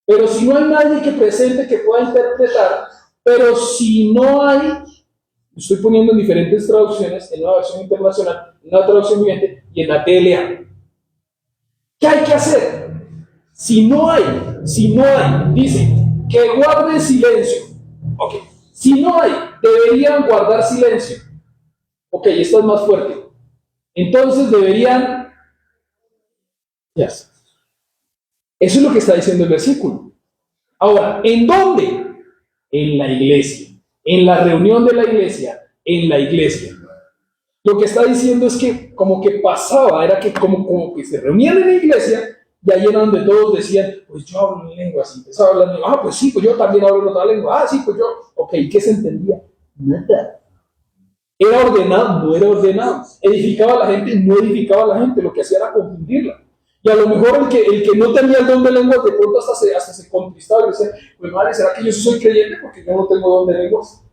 pero si no hay nadie que presente que pueda interpretar, pero si no hay, estoy poniendo en diferentes traducciones, en una versión internacional, en una traducción viviente y en la TLA. ¿Qué hay que hacer? Si no hay, dice que guarden silencio. Ok. Si no hay, deberían guardar silencio. Ok, esto es más fuerte. Entonces deberían... Yes. Eso es lo que está diciendo el versículo. Ahora, ¿en dónde? En la iglesia. En la reunión de la iglesia. En la iglesia. Lo que está diciendo es que como que pasaba, era que como que se reunían en la iglesia, y ahí era donde todos decían, pues yo hablo en lenguas, y empezaba a hablar en lenguas, pues sí, pues yo también hablo en otra lengua, sí, pues yo, ok, ¿qué se entendía? Nada. ¿Era ordenado? No era ordenado. ¿Edificaba a la gente? No edificaba a la gente, lo que hacía era confundirla. Y a lo mejor el que no tenía el don de lenguas, de pronto hasta se contristaba y decía, pues madre, ¿será que yo sí soy creyente porque yo no tengo don de lenguas?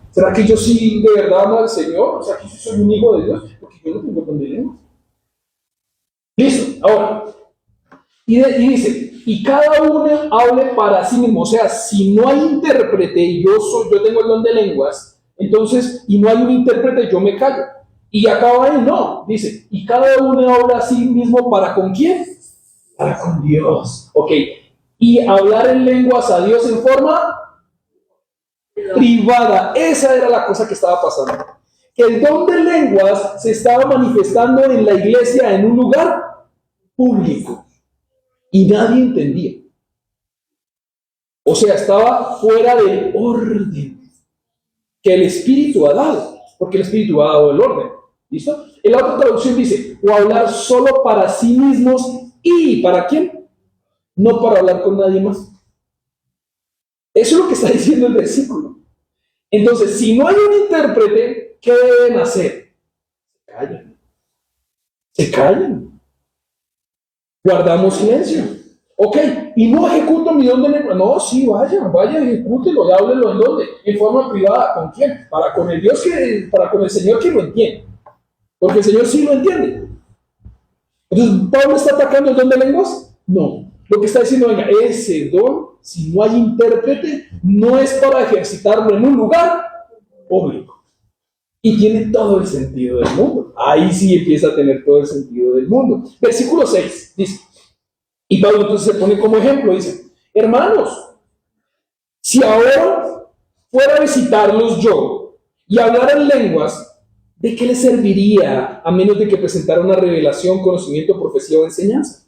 ¿Será que yo sí de verdad amo al Señor? O sea, que yo sí soy un hijo de Dios porque yo no tengo don de lenguas. Listo, ahora, Y dice, y cada uno hable para sí mismo. O sea, si no hay intérprete y yo tengo el don de lenguas, entonces, y no hay un intérprete, yo me callo. Y acaba ahí, no. Dice, y cada uno habla a sí mismo para ¿con quién? Para con Dios. Ok. Y hablar en lenguas a Dios en forma privada. Esa era la cosa que estaba pasando. Que el don de lenguas se estaba manifestando en la iglesia en un lugar público. Y nadie entendía. O sea, estaba fuera del orden que el Espíritu ha dado. Porque el Espíritu ha dado el orden. ¿Listo? En la otra traducción dice, o hablar solo para sí mismos y ¿para quién? No para hablar con nadie más. Eso es lo que está diciendo el versículo. Entonces, si no hay un intérprete, ¿qué deben hacer? Se callan. Se callan. Guardamos silencio. Ok, y no ejecuto mi don de lengua. No, sí, vaya, ejecútelo y háblelo en dónde. En forma privada. ¿Con quién? Para con el Señor que lo entiende. Porque el Señor sí lo entiende. Entonces, ¿Pablo está atacando el don de lenguas? No. Lo que está diciendo, venga, ese don, si no hay intérprete, no es para ejercitarlo en un lugar público. Y tiene todo el sentido del mundo. Ahí sí empieza a tener todo el sentido del mundo. Versículo 6 dice, y Pablo entonces se pone como ejemplo, dice, hermanos, si ahora fuera a visitarlos yo y hablar en lenguas, ¿de qué les serviría a menos de que presentara una revelación, conocimiento, profecía o enseñanza?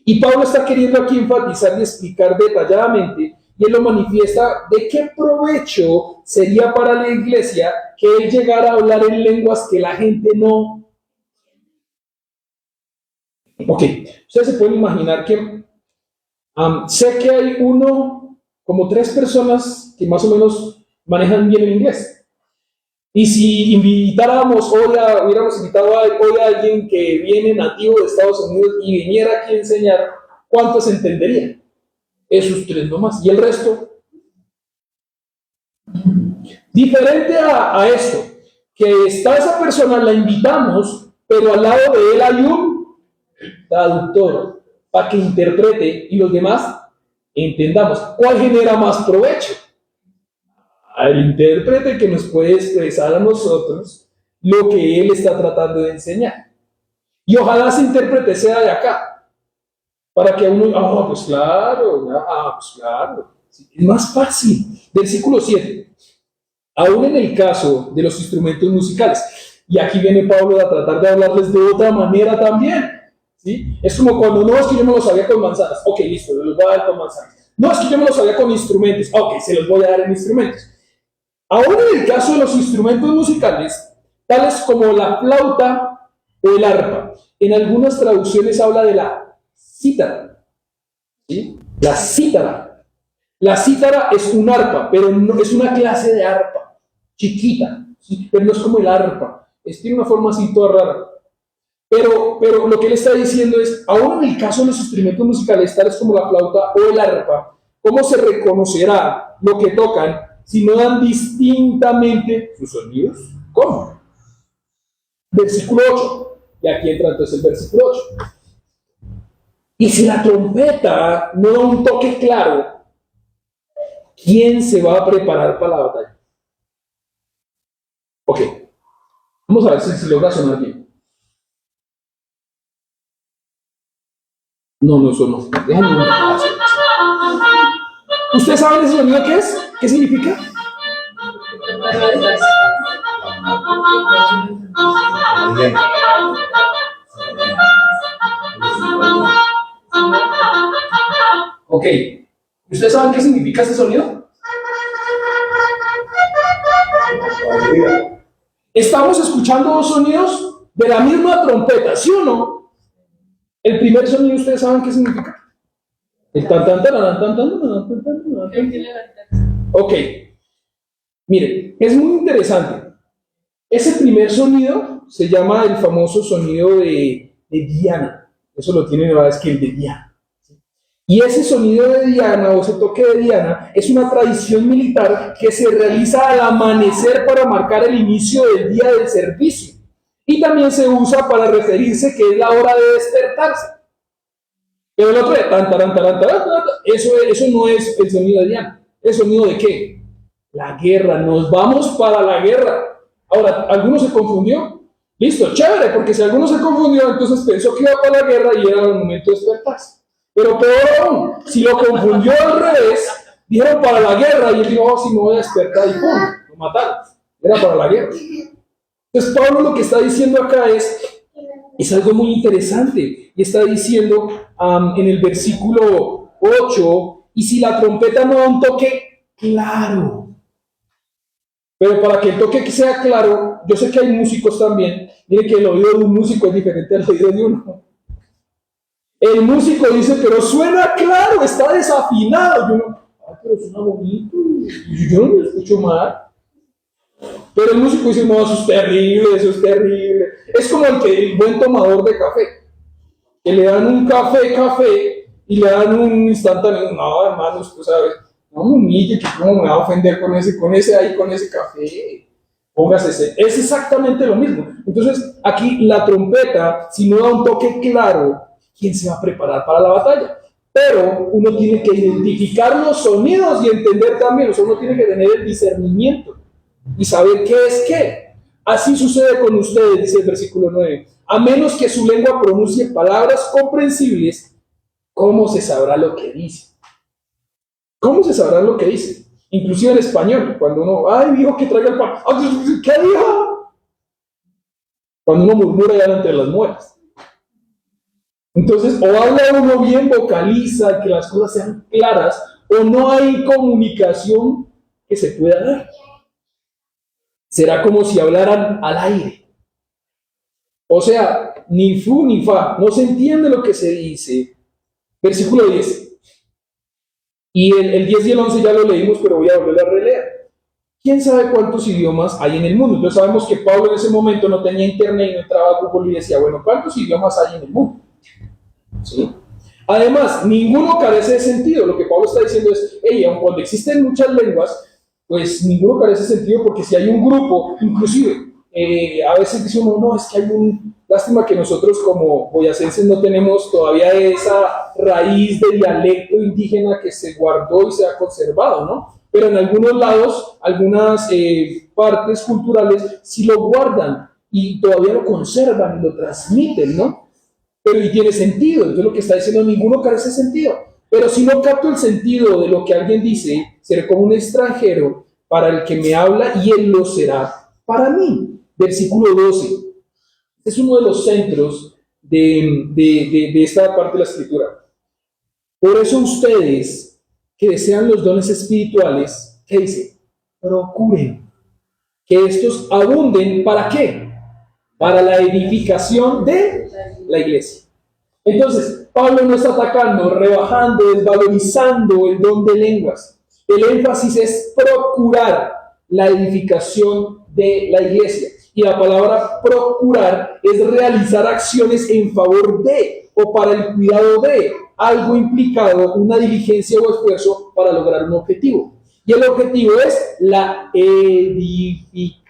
Y Pablo está queriendo aquí enfatizar y explicar detalladamente, y él lo manifiesta, de qué provecho sería para la iglesia que él llegara a hablar en lenguas que la gente no. Ok, ustedes se pueden imaginar que sé que hay como 3 personas que más o menos manejan bien el inglés. Y si hubiéramos invitado hoy a alguien que viene nativo de Estados Unidos y viniera aquí a enseñar, ¿cuántos entenderían? Esos 3 nomás. ¿Y el resto? Diferente a esto, que está esa persona, la invitamos, pero al lado de él hay un traductor para que interprete y los demás entendamos. ¿Cuál genera más provecho? Al intérprete que nos puede expresar a nosotros lo que él está tratando de enseñar. Y ojalá ese intérprete sea de acá, para que uno, pues claro, es más fácil. Versículo 7. Aún en el caso de los instrumentos musicales, y aquí viene Pablo a tratar de hablarles de otra manera también, ¿sí? Es como cuando, no, es que yo me lo sabía con manzanas, ok, listo, los voy a dar con manzanas. No, es que yo me lo sabía con instrumentos, ok, se los voy a dar en instrumentos. Aún en el caso de los instrumentos musicales, tales como la flauta o el arpa, en algunas traducciones habla de la cítara, ¿sí? La cítara. La cítara es un arpa, pero no, es una clase de arpa, chiquita, ¿sí? Pero no es como el arpa, tiene una forma así toda rara. Pero lo que él está diciendo es, aún en el caso de los instrumentos musicales, tales como la flauta o el arpa, ¿cómo se reconocerá lo que tocan si no dan distintamente sus sonidos? ¿Cómo? Versículo 8. Y aquí entra entonces el versículo 8. Y si la trompeta no da un toque claro, ¿quién se va a preparar para la batalla? Ok. Vamos a ver si logra sonar bien. No, eso no. Déjenme ver. ¿Ustedes saben ese sonido qué es? ¿Qué significa? Ok. ¿Ustedes saben qué significa ese sonido? Estamos escuchando 2 sonidos de la misma trompeta, ¿sí o no? El primer sonido, ¿ustedes saben qué significa? El tan tan tan tan tan tan. Ok. Miren, es muy interesante. Ese primer sonido se llama el famoso sonido de Diana. Eso lo tiene la vez que el de Diana. Y ese sonido de Diana o ese toque de Diana es una tradición militar que se realiza al amanecer para marcar el inicio del día del servicio. Y también se usa para referirse que es la hora de despertarse. Pero el otro de tan, taran, taran, taran, taran, eso no es el sonido de Diana. ¿El sonido de qué? La guerra. Nos vamos para la guerra. Ahora, ¿alguno se confundió? Listo, chévere, porque si alguno se confundió, entonces pensó que iba para la guerra y era el momento de despertarse. Pero peor aún, si lo confundió al revés, dijeron para la guerra y él dijo, oh, si me voy a despertar y ¡pum! Lo mataron. Era para la guerra. Entonces Pablo lo que está diciendo acá es algo muy interesante. Y está diciendo en el versículo 8, y si la trompeta no da un toque claro. Pero para que el toque sea claro, yo sé que hay músicos también. Mire que el oído de un músico es diferente al oído de uno. El músico dice, pero suena claro, está desafinado. Yo no, pero suena bonito. Yo no me escucho mal. Pero el músico dice, no, eso es terrible, eso es terrible. Es como el buen tomador de café, que le dan un café, y le dan un instantáneo. No, hermano, usted sabe, no me humille, que cómo me va a ofender con ese café. Póngase ese. Es exactamente lo mismo. Entonces, aquí la trompeta, si no da un toque claro, ¿quién se va a preparar para la batalla? Pero uno tiene que identificar los sonidos y entender también, o sea, uno tiene que tener el discernimiento y saber qué es qué. Así sucede con ustedes, dice el versículo 9. A menos que su lengua pronuncie palabras comprensibles, ¿cómo se sabrá lo que dice? ¿Cómo se sabrá lo que dice? Inclusive en español, cuando uno, ay, dijo que traiga el pan. ¿Qué dijo? Cuando uno murmura ya entre las muelas. Entonces, o habla uno bien, vocaliza, que las cosas sean claras, o no hay comunicación que se pueda dar. Será como si hablaran al aire. O sea, ni fu ni fa, no se entiende lo que se dice. Versículo 10. Y el 10 y el 11 ya lo leímos, pero voy a volver a releer. ¿Quién sabe cuántos idiomas hay en el mundo? Entonces sabemos que Pablo en ese momento no tenía internet y no entraba a Google y decía, bueno, ¿cuántos idiomas hay en el mundo? ¿Sí? Además, ninguno carece de sentido. Lo que Pablo está diciendo es, hey, aun cuando existen muchas lenguas, pues ninguno carece de sentido, porque si hay un grupo, inclusive, a veces dice uno, no, es que hay lástima que nosotros como boyacenses no tenemos todavía esa raíz de dialecto indígena que se guardó y se ha conservado, ¿no? Pero en algunos lados, algunas partes culturales sí lo guardan y todavía lo conservan y lo transmiten, ¿no? Pero y tiene sentido. Entonces lo que está diciendo, ninguno carece de sentido. Pero si no capto el sentido de lo que alguien dice, seré como un extranjero para el que me habla y él lo será para mí. Versículo 12. Este es uno de los centros de esta parte de la escritura. Por eso ustedes que desean los dones espirituales, ¿qué dice? Procuren que estos abunden. ¿Para qué? Para la edificación de la iglesia. Entonces, Pablo no está atacando, rebajando, desvalorizando el don de lenguas. El énfasis es procurar la edificación de la iglesia. Y la palabra procurar es realizar acciones en favor de o para el cuidado de algo implicado, una diligencia o esfuerzo para lograr un objetivo. Y el objetivo es la edificación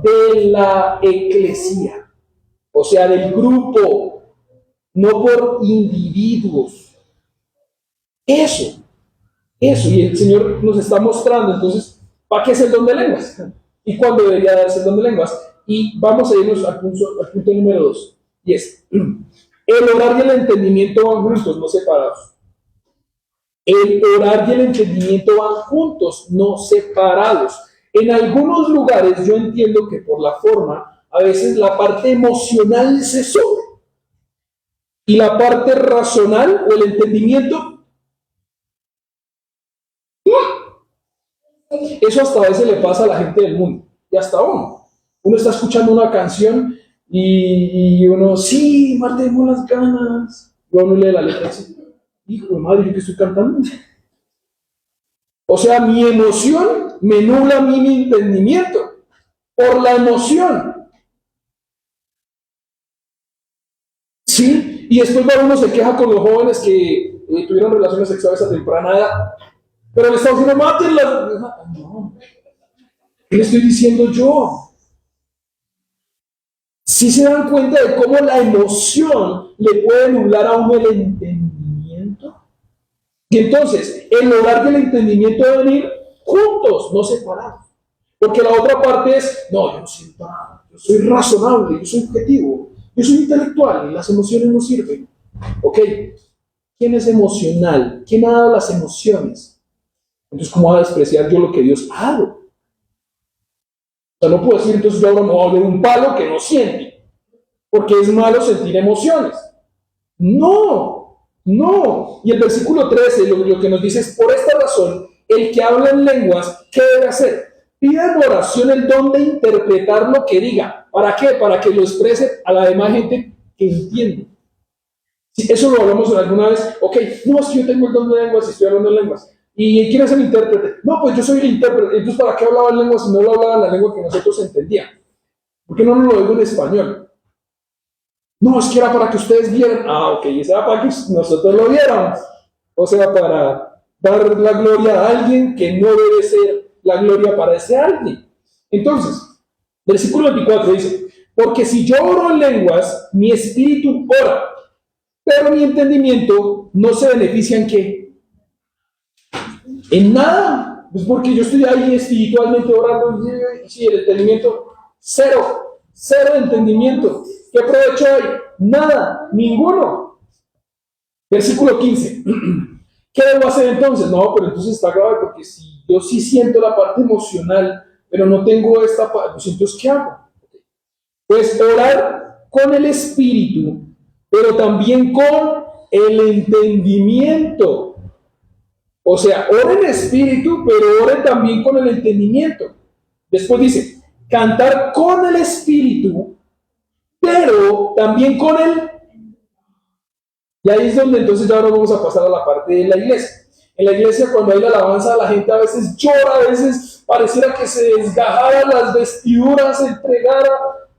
de la eclesía, o sea, del grupo, no por individuos. Eso, y el Señor nos está mostrando, entonces, ¿para qué es el don de lenguas? ¿Y cuándo debería darse el don de lenguas? Y vamos a irnos al punto número 2, y es, el orar y el entendimiento van juntos, no separados. El orar y el entendimiento van juntos, no separados. En algunos lugares yo entiendo que por la forma, a veces la parte emocional se sube. Y la parte racional o el entendimiento, eso hasta a veces le pasa a la gente del mundo. Y hasta uno. Uno está escuchando una canción y uno, sí, matemos las ganas. Y uno lee la letra así. Hijo de madre, ¿yo qué estoy cantando? O sea, mi emoción me nubla mi entendimiento. Por la emoción. ¿Sí? Y después uno se queja con los jóvenes que tuvieron relaciones sexuales a temprana edad. Pero le estamos diciendo, mátenlas. No. ¿Qué le estoy diciendo yo? Si se dan cuenta de cómo la emoción le puede nublar a uno el entendimiento. Y entonces, el orar y el entendimiento deben ir juntos, no separados. Porque la otra parte es, no, yo no siento nada, yo soy razonable, yo soy objetivo, yo soy intelectual y las emociones no sirven. Ok, ¿quién es emocional? ¿Quién ha dado las emociones? Entonces, ¿cómo va a despreciar yo lo que Dios ha dado? O sea, no puedo decir, entonces yo ahora me voy a volver un palo que no siente, porque es malo sentir emociones. No, no. Y el versículo 13 lo que nos dice es, por esta razón, el que habla en lenguas, ¿qué debe hacer? Pide en oración el don de interpretar lo que diga. ¿Para qué? Para que lo exprese a la demás gente que entiende. Si eso lo hablamos alguna vez. Ok, no, es que yo tengo el don de lenguas y estoy hablando en lenguas. ¿Y quién es el intérprete? No, pues yo soy el intérprete. Entonces, ¿para qué hablaba en lenguas si no lo hablaba en la lengua que nosotros entendíamos? ¿Por qué no nos lo digo en español? No, es que era para que ustedes vieran. Ah, ok, y era para que nosotros lo viéramos. O sea, para dar la gloria a alguien que no debe ser la gloria para ese alguien. Entonces, versículo 24 dice, porque si yo oro en lenguas, mi espíritu ora, pero mi entendimiento no se beneficia en qué? En nada. Pues porque yo estoy ahí espiritualmente orando y sí, el entendimiento, cero de entendimiento. ¿Qué provecho hay? Nada, ninguno. Versículo 15. ¿Qué debo hacer entonces? No, pero entonces está grave porque si yo sí siento la parte emocional, pero no tengo esta parte, pues entonces ¿qué hago? Pues orar con el espíritu, pero también con el entendimiento. O sea, ore en espíritu, pero ore también con el entendimiento. Después dice, cantar con el espíritu, pero también con el... Y ahí es donde entonces ya ahora vamos a pasar a la parte de la iglesia. En la iglesia cuando hay la alabanza, la gente a veces llora, a veces pareciera que se desgajara las vestiduras, se entregara.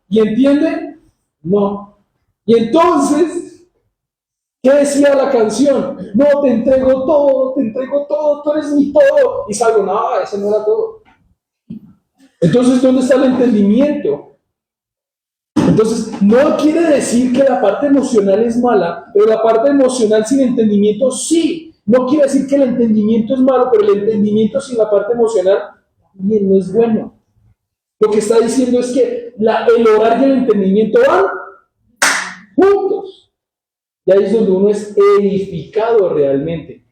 ¿Y entienden? No. Y entonces, ¿qué decía la canción? No, te entrego todo, tú eres mi todo. Y salgo, no, eso no era todo. Entonces, ¿dónde está el entendimiento? Entonces, no quiere decir que la parte emocional es mala, pero la parte emocional sin entendimiento sí. No quiere decir que el entendimiento es malo, pero el entendimiento sin la parte emocional también no es bueno. Lo que está diciendo es que el orar y el entendimiento van juntos. Y ahí es donde uno es edificado realmente.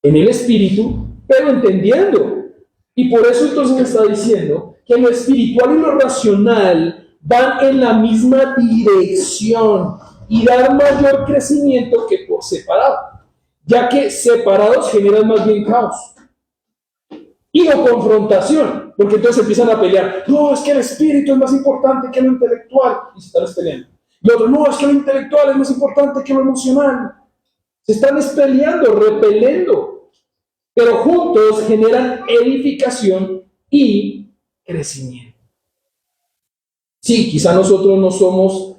En el espíritu, pero entendiendo. Y por eso entonces está diciendo que lo espiritual y lo racional van en la misma dirección y dan mayor crecimiento que por separado, ya que separados generan más bien caos y o confrontación, porque entonces empiezan a pelear. No, es que el espíritu es más importante que lo intelectual, y se están peleando. Y otro, no, es que lo intelectual es más importante que lo emocional. Se están peleando, repelendo, pero juntos generan edificación y crecimiento. Sí, quizá nosotros no somos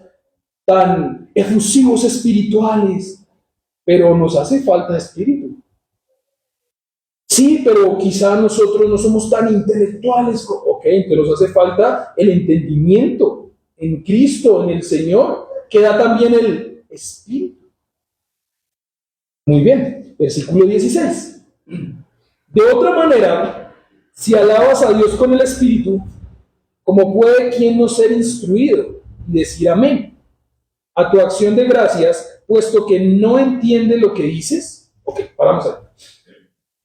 tan efusivos espirituales, pero nos hace falta espíritu. Sí, pero quizá nosotros no somos tan intelectuales, ok, pero nos hace falta el entendimiento en Cristo, en el Señor, que da también el espíritu. Muy bien, versículo 16. De otra manera, si alabas a Dios con el espíritu, ¿cómo puede quien no ser instruido y decir amén a tu acción de gracias, puesto que no entiende lo que dices? Ok, paramos ahí.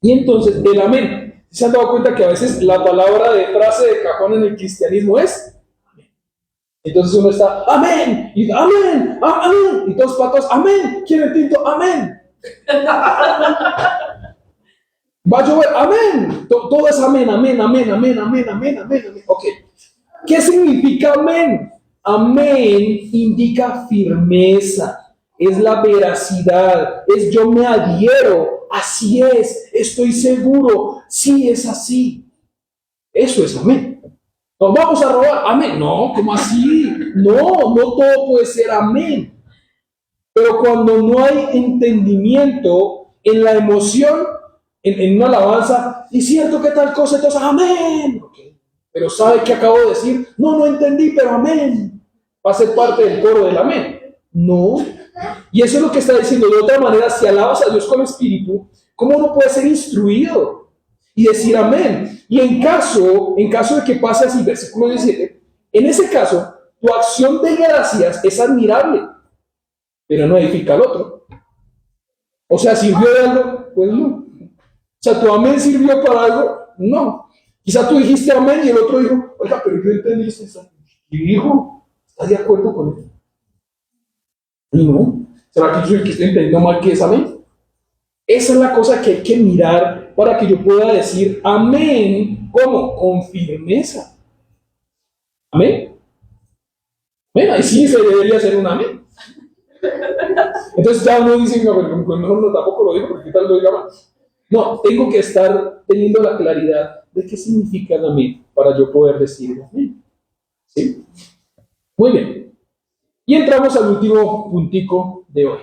Y entonces, el amén. ¿Se han dado cuenta que a veces la palabra de frase de cajón en el cristianismo es amén? Entonces uno está, amén, y amén, amén, y todos patos, amén, ¿quieren tinto? Amén. Va a llover, amén. Todo es amén, amén, amén, amén, amén, amén, amén. Ok. ¿Qué significa amén? Amén indica firmeza, es la veracidad, es yo me adhiero, así es, estoy seguro, sí es así. Eso es amén. Nos vamos a robar, amén. No, ¿cómo así? No todo puede ser amén. Pero cuando no hay entendimiento en la emoción, en una alabanza, y cierto que tal cosa, entonces amén. Okay. Pero ¿sabe qué acabo de decir? No entendí, pero amén. Va a ser parte del coro del amén. No, Y eso es lo que está diciendo. De otra manera, si alabas a Dios con espíritu, ¿cómo no puedes ser instruido y decir amén? Y en caso de que pase así, versículo 17, en ese caso, tu acción de gracias es admirable, pero no edifica al otro. O sea, ¿sirvió de algo? Pues no. O sea, ¿tu amén sirvió para algo? No. Quizá tú dijiste amén y el otro dijo, oiga, pero yo entendí esto. Y dijo, ¿estás de acuerdo con él? Y no. ¿Será que yo soy el que estoy entendiendo mal que es amén? Esa es la cosa que hay que mirar para que yo pueda decir amén. ¿Cómo? Con firmeza. ¿Amén? Bueno, ahí sí se debería hacer un amén. Entonces ya uno dice, no, pero mejor no, tampoco lo digo, porque qué tal lo diga mal. No, tengo que estar teniendo la claridad de qué significa el amén para yo poder decir amén. ¿Sí? Muy bien. Y entramos al último puntico de hoy.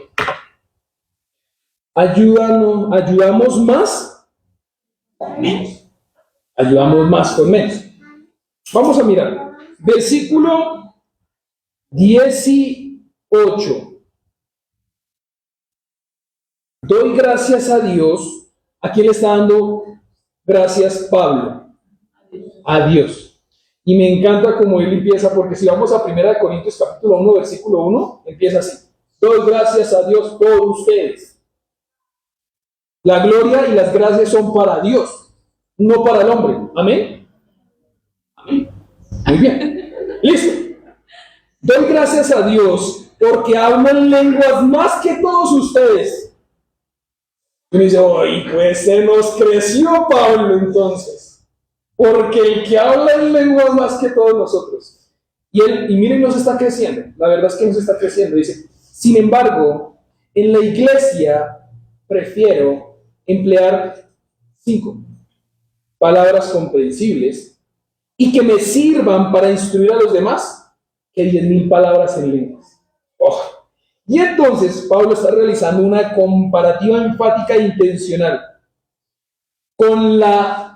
Ayudamos más con menos. Ayudamos más con menos. Vamos a mirar. Versículo 18. Doy gracias a Dios. ¿A quién le está dando gracias Pablo? A Dios. Y me encanta como él empieza, porque si vamos a 1 Corintios capítulo 1, versículo 1, empieza así. Doy gracias a Dios por ustedes. La gloria y las gracias son para Dios, no para el hombre. ¿Amén? Amén. Muy bien. Listo. Doy gracias a Dios porque hablan lenguas más que todos ustedes. Y me dice, ¡ay, pues se nos creció Pablo entonces! Porque el que habla en lenguas más que todos nosotros. Y miren, nos está creciendo. La verdad es que nos está creciendo. Dice, sin embargo, en la iglesia prefiero emplear 5 palabras comprensibles y que me sirvan para instruir a los demás que 10,000 palabras en lenguas. ¡Oh! Y entonces Pablo está realizando una comparativa enfática e intencional con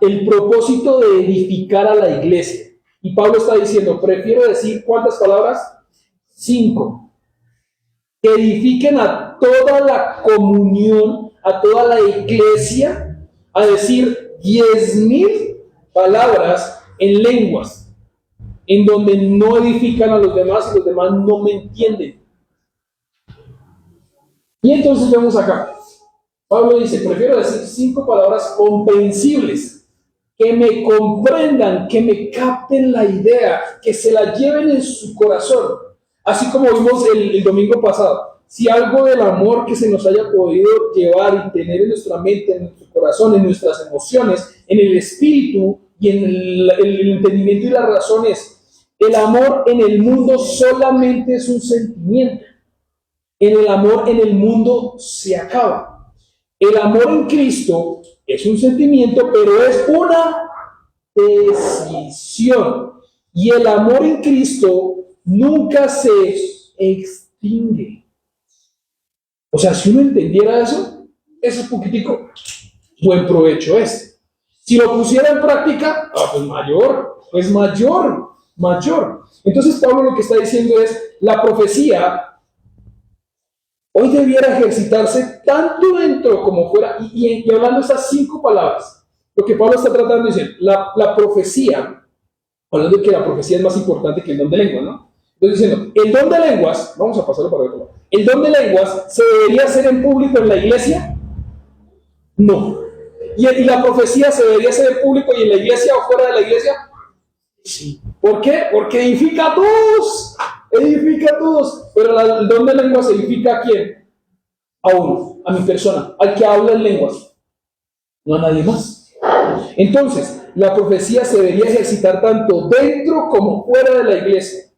el propósito de edificar a la iglesia. Y Pablo está diciendo, prefiero decir, ¿cuántas palabras? 5. Que edifiquen a toda la comunión, a toda la iglesia, a decir 10,000 palabras en lenguas, en donde no edifican a los demás y los demás no me entienden. Y entonces vemos acá, Pablo dice, prefiero decir 5 palabras comprensibles, que me comprendan, que me capten la idea, que se la lleven en su corazón, así como vimos el domingo pasado. Si algo del amor que se nos haya podido llevar y tener en nuestra mente, en nuestro corazón, en nuestras emociones, en el espíritu y en el entendimiento y las razones, el amor en el mundo solamente es un sentimiento. El amor en el mundo se acaba. El amor en Cristo es un sentimiento, pero es una decisión. Y el amor en Cristo nunca se extingue. O sea, si uno entendiera eso es poquitico, buen provecho es. Si lo pusiera en práctica, pues mayor. Entonces Pablo lo que está diciendo es, la profecía hoy debiera ejercitarse tanto dentro como fuera, y hablando de esas 5 palabras, lo que Pablo está tratando de decir, la profecía, hablando de que la profecía es más importante que el don de lenguas, ¿no? Entonces diciendo, el don de lenguas, vamos a pasarlo para otro lado, el don de lenguas se debería hacer en público en la iglesia, no. Y la profecía se debería hacer en público y en la iglesia o fuera de la iglesia, sí. ¿Por qué? Porque edifica a todos. Edifica a todos, pero el don de lenguas edifica a quién? A uno, a mi persona, al que habla en lenguas, no a nadie más. Entonces, la profecía se debería ejercitar tanto dentro como fuera de la iglesia,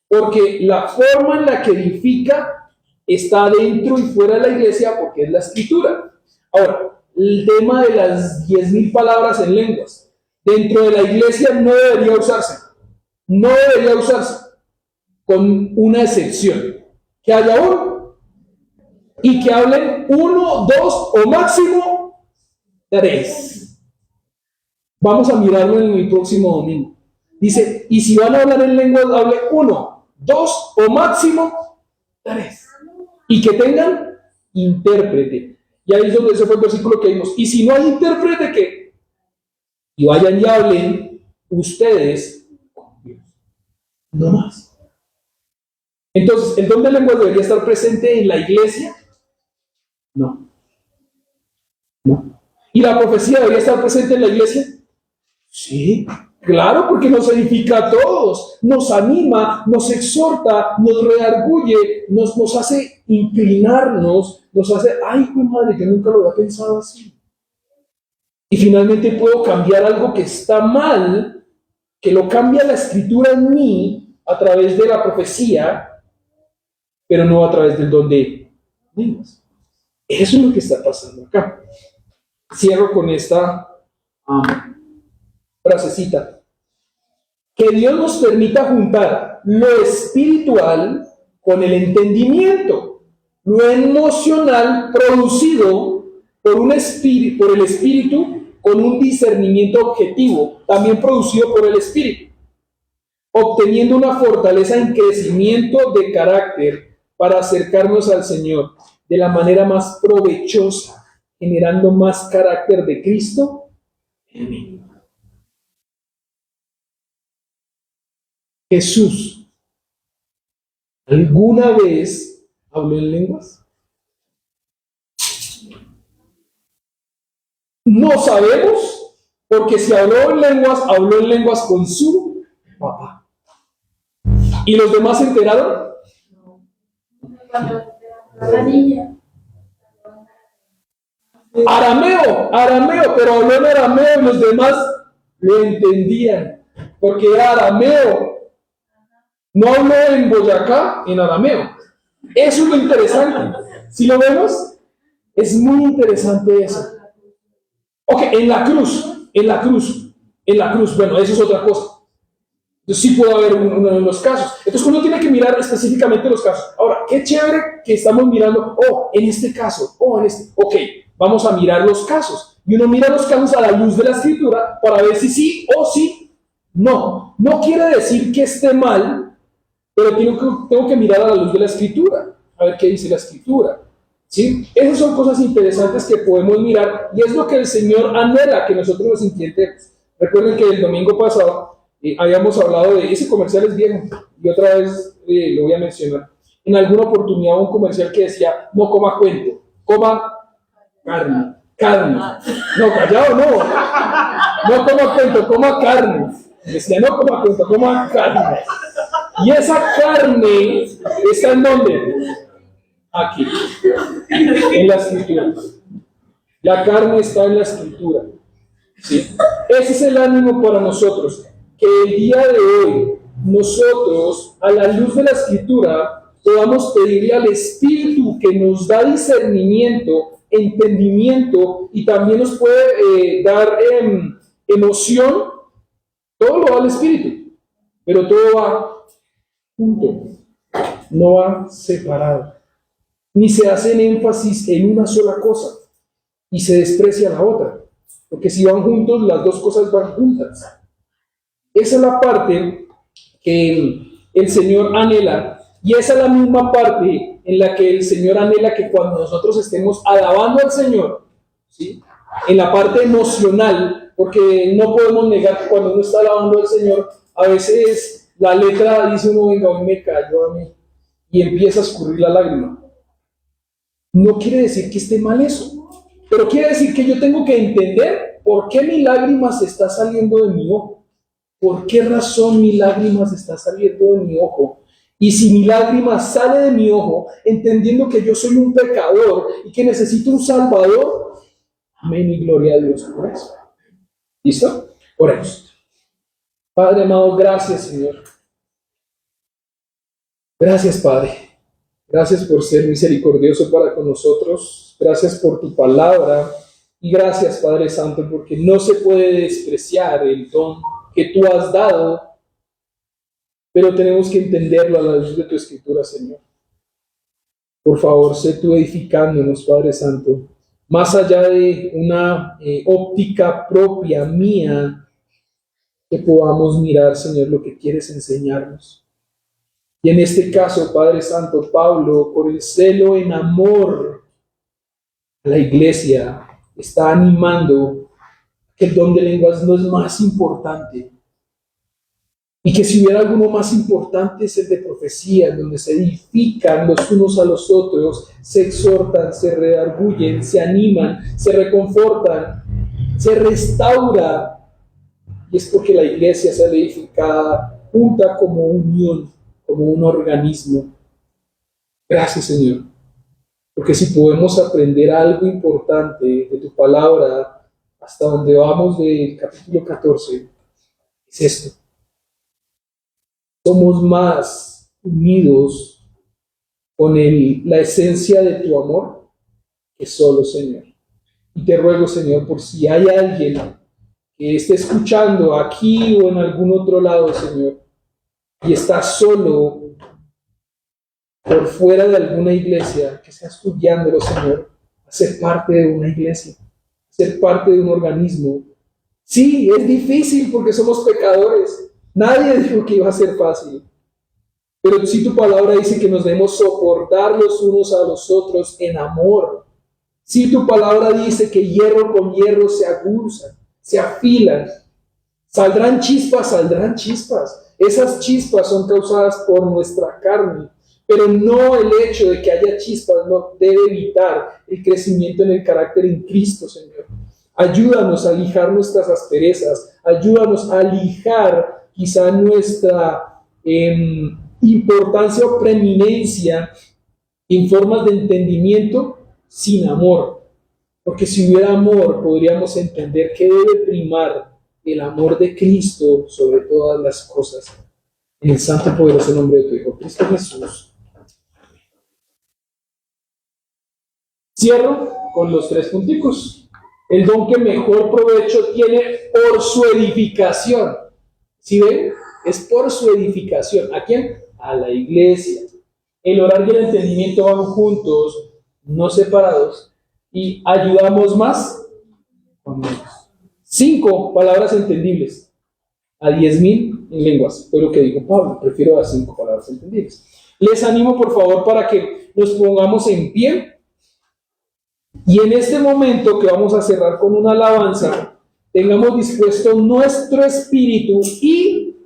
porque la forma en la que edifica está dentro y fuera de la iglesia, porque es la escritura. Ahora, el tema de las 10,000 palabras en lenguas, dentro de la iglesia no debería usarse, con una excepción, que haya uno y que hablen 1, 2 o máximo 3. Vamos a mirarlo en el próximo domingo. Dice, y si van a hablar en lenguas, hable 1, 2 o máximo 3. y que tengan intérprete. Y ahí es donde ese fue el versículo que vimos. Y si no hay intérprete, ¿qué? Y vayan y hablen ustedes con Dios. No más. Entonces, ¿el don de lenguas debería estar presente en la iglesia? No. No. ¿Y la profecía debería estar presente en la iglesia? Sí, claro, porque nos edifica a todos, nos anima, nos exhorta, nos redarguye, nos hace inclinarnos, nos hace, ay, mi madre, yo nunca lo había pensado así. Y finalmente puedo cambiar algo que está mal, que lo cambia la escritura en mí a través de la profecía, pero no a través del don de lenguas. Eso es lo que está pasando acá. Cierro con esta frasecita. Que Dios nos permita juntar lo espiritual con el entendimiento, lo emocional producido por el espíritu con un discernimiento objetivo, también producido por el espíritu, obteniendo una fortaleza en crecimiento de carácter para acercarnos al Señor de la manera más provechosa, generando más carácter de Cristo en mí. Jesús, ¿alguna vez habló en lenguas? No sabemos, porque si habló en lenguas con su papá. ¿Y los demás se enteraron? La niña. Arameo, pero habló en arameo y los demás lo entendían, porque era arameo. No habló en Boyacá, en arameo. Eso es lo interesante. Si lo vemos, es muy interesante eso. Ok, en la cruz, bueno, eso es otra cosa. Entonces sí puede haber uno de los casos. Entonces uno tiene que mirar específicamente los casos. Ahora, qué chévere que estamos mirando, en este caso, ok, vamos a mirar los casos. Y uno mira los casos a la luz de la escritura para ver si sí o si no. No quiere decir que esté mal, pero tengo que mirar a la luz de la escritura, a ver qué dice la escritura. ¿Sí? Esas son cosas interesantes que podemos mirar y es lo que el Señor anhela que nosotros nos intentemos. Recuerden que el domingo pasado habíamos hablado de ese comercial es viejo y otra vez lo voy a mencionar. En alguna oportunidad un comercial que decía, no coma cuento, coma carne. No, callado no. No coma cuento, coma carne. Decía, no coma cuento, coma carne. Y esa carne está en ¿dónde? Aquí, en la escritura. La carne está en la escritura. ¿Sí? Ese es el ánimo para nosotros, que el día de hoy nosotros, a la luz de la escritura, podamos pedirle al Espíritu que nos da discernimiento, entendimiento y también nos puede dar emoción. Todo lo da el Espíritu, pero todo va junto, no va separado, ni se hacen énfasis en una sola cosa y se desprecia la otra, porque si van juntos, las dos cosas van juntas. Esa es la parte que el Señor anhela, y esa es la misma parte en la que el Señor anhela que cuando nosotros estemos alabando al Señor, ¿sí? En la parte emocional, porque no podemos negar que cuando uno está alabando al Señor, a veces la letra dice uno, venga, hoy me cayó a mí, y empieza a escurrir la lágrima. No quiere decir que esté mal eso, pero quiere decir que yo tengo que entender por qué mi lágrima se está saliendo de mi ojo. ¿Por qué razón mi lágrima se está saliendo de mi ojo? Y si mi lágrima sale de mi ojo, entendiendo que yo soy un pecador y que necesito un Salvador, amén y gloria a Dios por eso. ¿Listo? Oremos. Padre amado, gracias, Señor. Gracias, Padre. Gracias por ser misericordioso para con nosotros. Gracias por tu palabra. Y gracias, Padre Santo, porque no se puede despreciar el don que tú has dado, pero tenemos que entenderlo a la luz de tu escritura, Señor. Por favor, sé tú edificándonos, Padre Santo, más allá de una óptica propia mía, que podamos mirar, Señor, lo que quieres enseñarnos. Y en este caso, Padre Santo, Pablo, por el celo en amor a la iglesia, está animando que el don de lenguas no es más importante. Y que si hubiera alguno más importante es el de profecía, en donde se edifican los unos a los otros, se exhortan, se redarguyen, se animan, se reconfortan, se restaura. Y es porque la iglesia es edificada junta como unión, como un organismo. Gracias, Señor. Porque si podemos aprender algo importante de tu palabra hasta donde vamos del capítulo 14, es esto. Somos más unidos con la esencia de tu amor que solo, Señor. Y te ruego, Señor, por si hay alguien que esté escuchando aquí o en algún otro lado, Señor, y está solo por fuera de alguna iglesia, que sea estudiándolo, Señor, a ser parte de una iglesia, a ser parte de un organismo. Sí, es difícil porque somos pecadores. Nadie dijo que iba a ser fácil. Pero si tu palabra dice que nos debemos soportar los unos a los otros en amor. Si tu palabra dice que hierro con hierro se aguzan, se afilan. Saldrán chispas, saldrán chispas. Esas chispas son causadas por nuestra carne. Pero no el hecho de que haya chispas no debe evitar el crecimiento en el carácter en Cristo, Señor. Ayúdanos a lijar nuestras asperezas. Ayúdanos a lijar quizá nuestra importancia o preeminencia en formas de entendimiento sin amor. Porque si hubiera amor, podríamos entender que debe primar el amor de Cristo sobre todas las cosas. En el santo y poderoso nombre de tu Hijo, Cristo Jesús. Cierro con los 3 punticos. El don que mejor provecho tiene por su edificación. ¿Sí ven? Es por su edificación. ¿A quién? A la iglesia. El orar y el entendimiento van juntos, no separados, y ayudamos más con menos. 5 palabras entendibles a 10,000 en lenguas. Fue lo que dijo Pablo. Prefiero las 5 palabras entendibles. Les animo, por favor, para que nos pongamos en pie. Y en este momento que vamos a cerrar con una alabanza, tengamos dispuesto nuestro espíritu y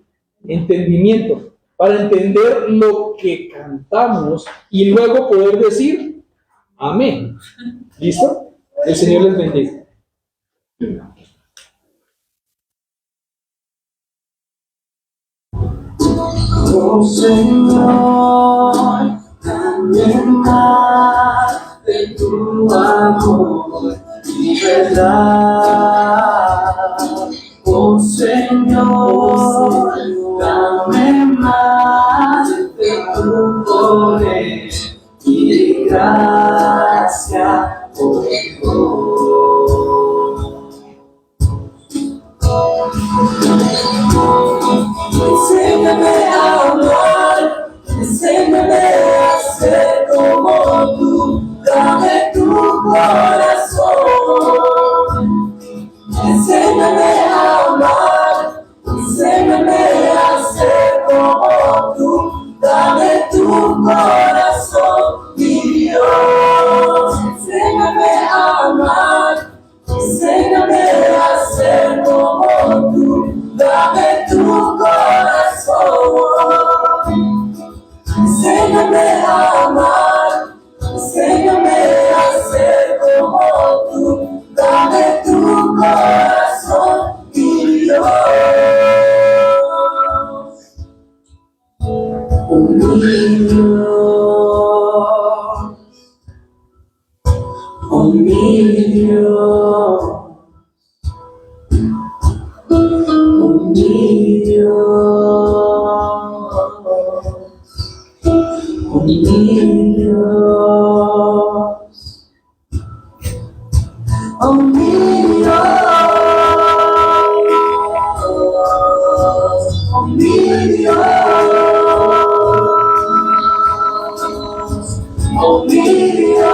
entendimiento para entender lo que cantamos y luego poder decir amén. ¿Listo? El Señor les bendiga. Oh Señor, dame más de tu amor y verdad. Oh Señor, dame más de tu poder y gracia, oh Dios. Enséñame a amar, enséñame a ser como tú, dame tu corazón. Enséñame a amar, enséñame a ser como tú, dame tu corazón, mi Dios. Enséñame a amar, enséñame a ser como tú, dame tu corazón. Enséñame a amar, enséñame a ser como tú, dame tu corazón, mi Dios. Oh mi Dios, oh mi Dios. Oh mi Dios, oh mi Dios, oh mi Dios, oh mi Dios, oh mi Dios,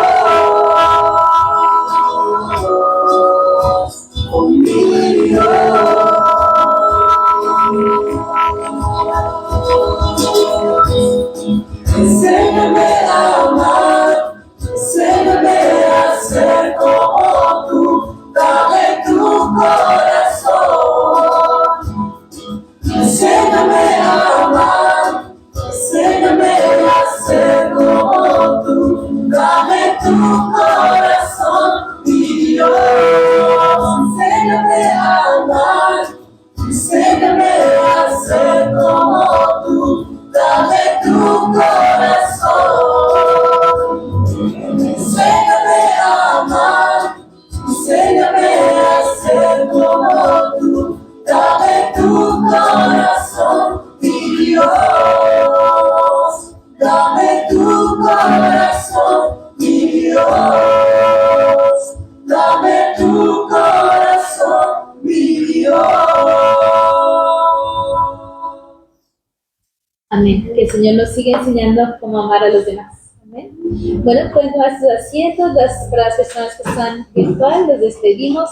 oh mi Dios. Señor nos siga enseñando cómo amar a los demás. Amén. Bueno, pueden tomar sus asientos. Para las personas que están virtual, los despedimos.